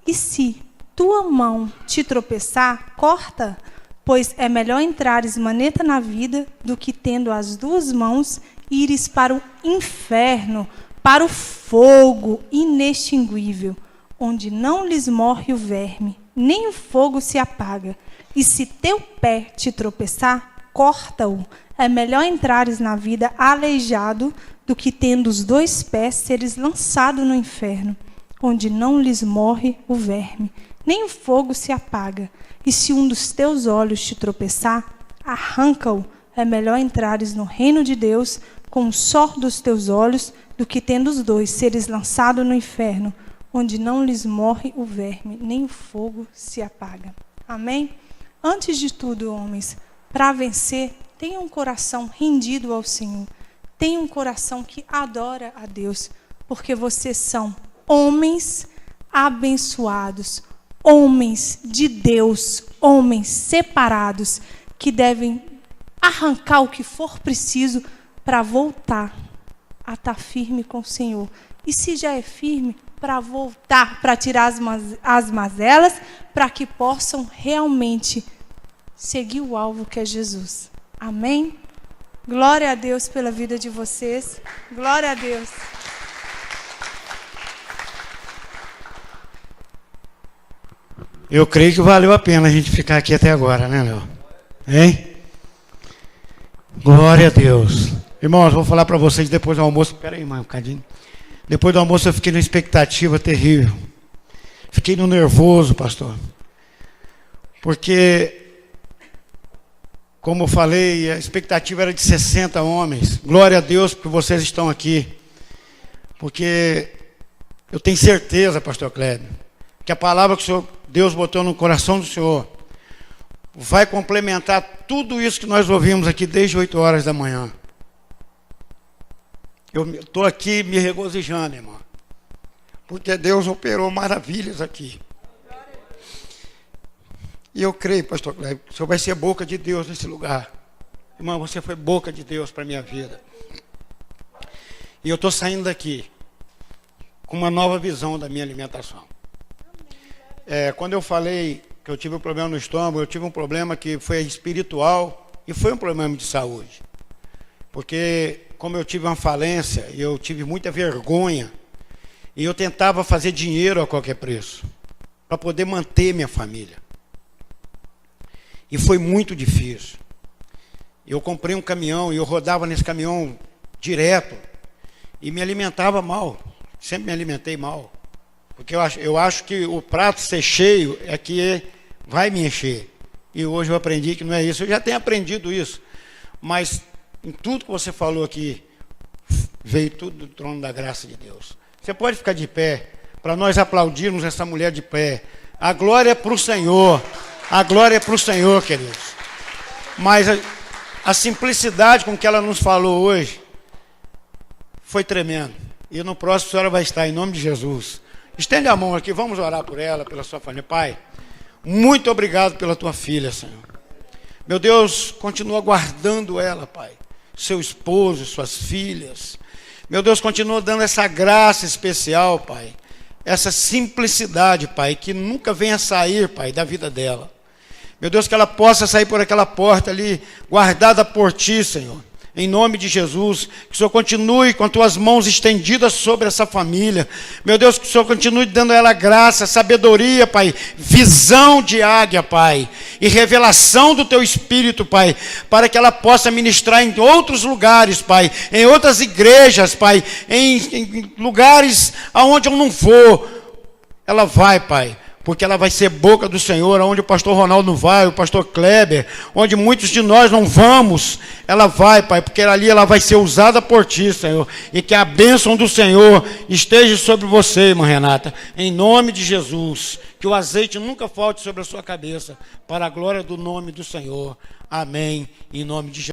E se tua mão te tropeçar, corta, pois é melhor entrares maneta na vida do que, tendo as duas mãos, ires para o inferno, para o fogo inextinguível, onde não lhes morre o verme, nem o fogo se apaga. E se teu pé te tropeçar, corta-o. É melhor entrares na vida aleijado do que, tendo os dois pés, seres lançado no inferno, onde não lhes morre o verme, nem o fogo se apaga. E se um dos teus olhos te tropeçar, arranca-o. É melhor entrares no reino de Deus com um só dos teus olhos, do que, tendo os dois, seres lançado no inferno, onde não lhes morre o verme, nem o fogo se apaga. Amém? Antes de tudo, homens, para vencer, tenha um coração rendido ao Senhor. Tenha um coração que adora a Deus, porque vocês são homens abençoados, homens de Deus, homens separados, que devem arrancar o que for preciso para voltar a estar firme com o Senhor. E se já é firme, para voltar, para tirar as mazelas, para que possam realmente seguir o alvo que é Jesus. Amém? Glória a Deus pela vida de vocês. Glória a Deus. Eu creio que valeu a pena a gente ficar aqui até agora, né, Léo? Hein? Glória a Deus. Irmãos, vou falar para vocês depois do almoço. Espera aí, irmão, um bocadinho. Depois do almoço eu fiquei numa expectativa terrível. Fiquei no nervoso, pastor. Porque, como eu falei, a expectativa era de 60 homens. Glória a Deus porque vocês estão aqui. Porque eu tenho certeza, pastor Cléber, que a palavra que o Senhor, Deus botou no coração do Senhor vai complementar tudo isso que nós ouvimos aqui desde 8 horas da manhã. Eu estou aqui me regozijando, irmão, porque Deus operou maravilhas aqui. E eu creio, pastor Cléber, que o Senhor vai ser boca de Deus nesse lugar. Irmão, você foi boca de Deus para a minha vida. E eu estou saindo daqui com uma nova visão da minha alimentação. Quando eu falei que eu tive um problema no estômago, eu tive um problema que foi espiritual e foi um problema de saúde. Porque como eu tive uma falência, eu tive muita vergonha e eu tentava fazer dinheiro a qualquer preço para poder manter minha família. E foi muito difícil. Eu comprei um caminhão e eu rodava nesse caminhão direto e me alimentava mal. Sempre me alimentei mal. Porque eu acho que o prato ser cheio é que vai me encher. E hoje eu aprendi que não é isso. Eu já tenho aprendido isso. Mas em tudo que você falou aqui, veio tudo do trono da graça de Deus. Você pode ficar de pé, para nós aplaudirmos essa mulher de pé. A glória é para o Senhor. A glória é para o Senhor, queridos. Mas a simplicidade com que ela nos falou hoje foi tremendo. E no próximo a senhora vai estar, em nome de Jesus. Estende a mão aqui, vamos orar por ela, pela sua família. Pai, muito obrigado pela tua filha, Senhor. Meu Deus, continua guardando ela, Pai. Seu esposo, suas filhas. Meu Deus, continua dando essa graça especial, Pai. Essa simplicidade, Pai, que nunca venha sair, Pai, da vida dela. Meu Deus, que ela possa sair por aquela porta ali, guardada por Ti, Senhor. Em nome de Jesus, que o Senhor continue com as tuas mãos estendidas sobre essa família. Meu Deus, que o Senhor continue dando a ela graça, sabedoria, Pai, visão de águia, Pai, e revelação do teu Espírito, Pai, para que ela possa ministrar em outros lugares, Pai, em outras igrejas, Pai, em lugares aonde eu não vou. Ela vai, Pai, porque ela vai ser boca do Senhor, onde o pastor Ronaldo não vai, o pastor Kleber, onde muitos de nós não vamos, ela vai, Pai, porque ali ela vai ser usada por Ti, Senhor, e que a bênção do Senhor esteja sobre você, irmã Renata, em nome de Jesus, que o azeite nunca falte sobre a sua cabeça, para a glória do nome do Senhor, amém, em nome de Jesus.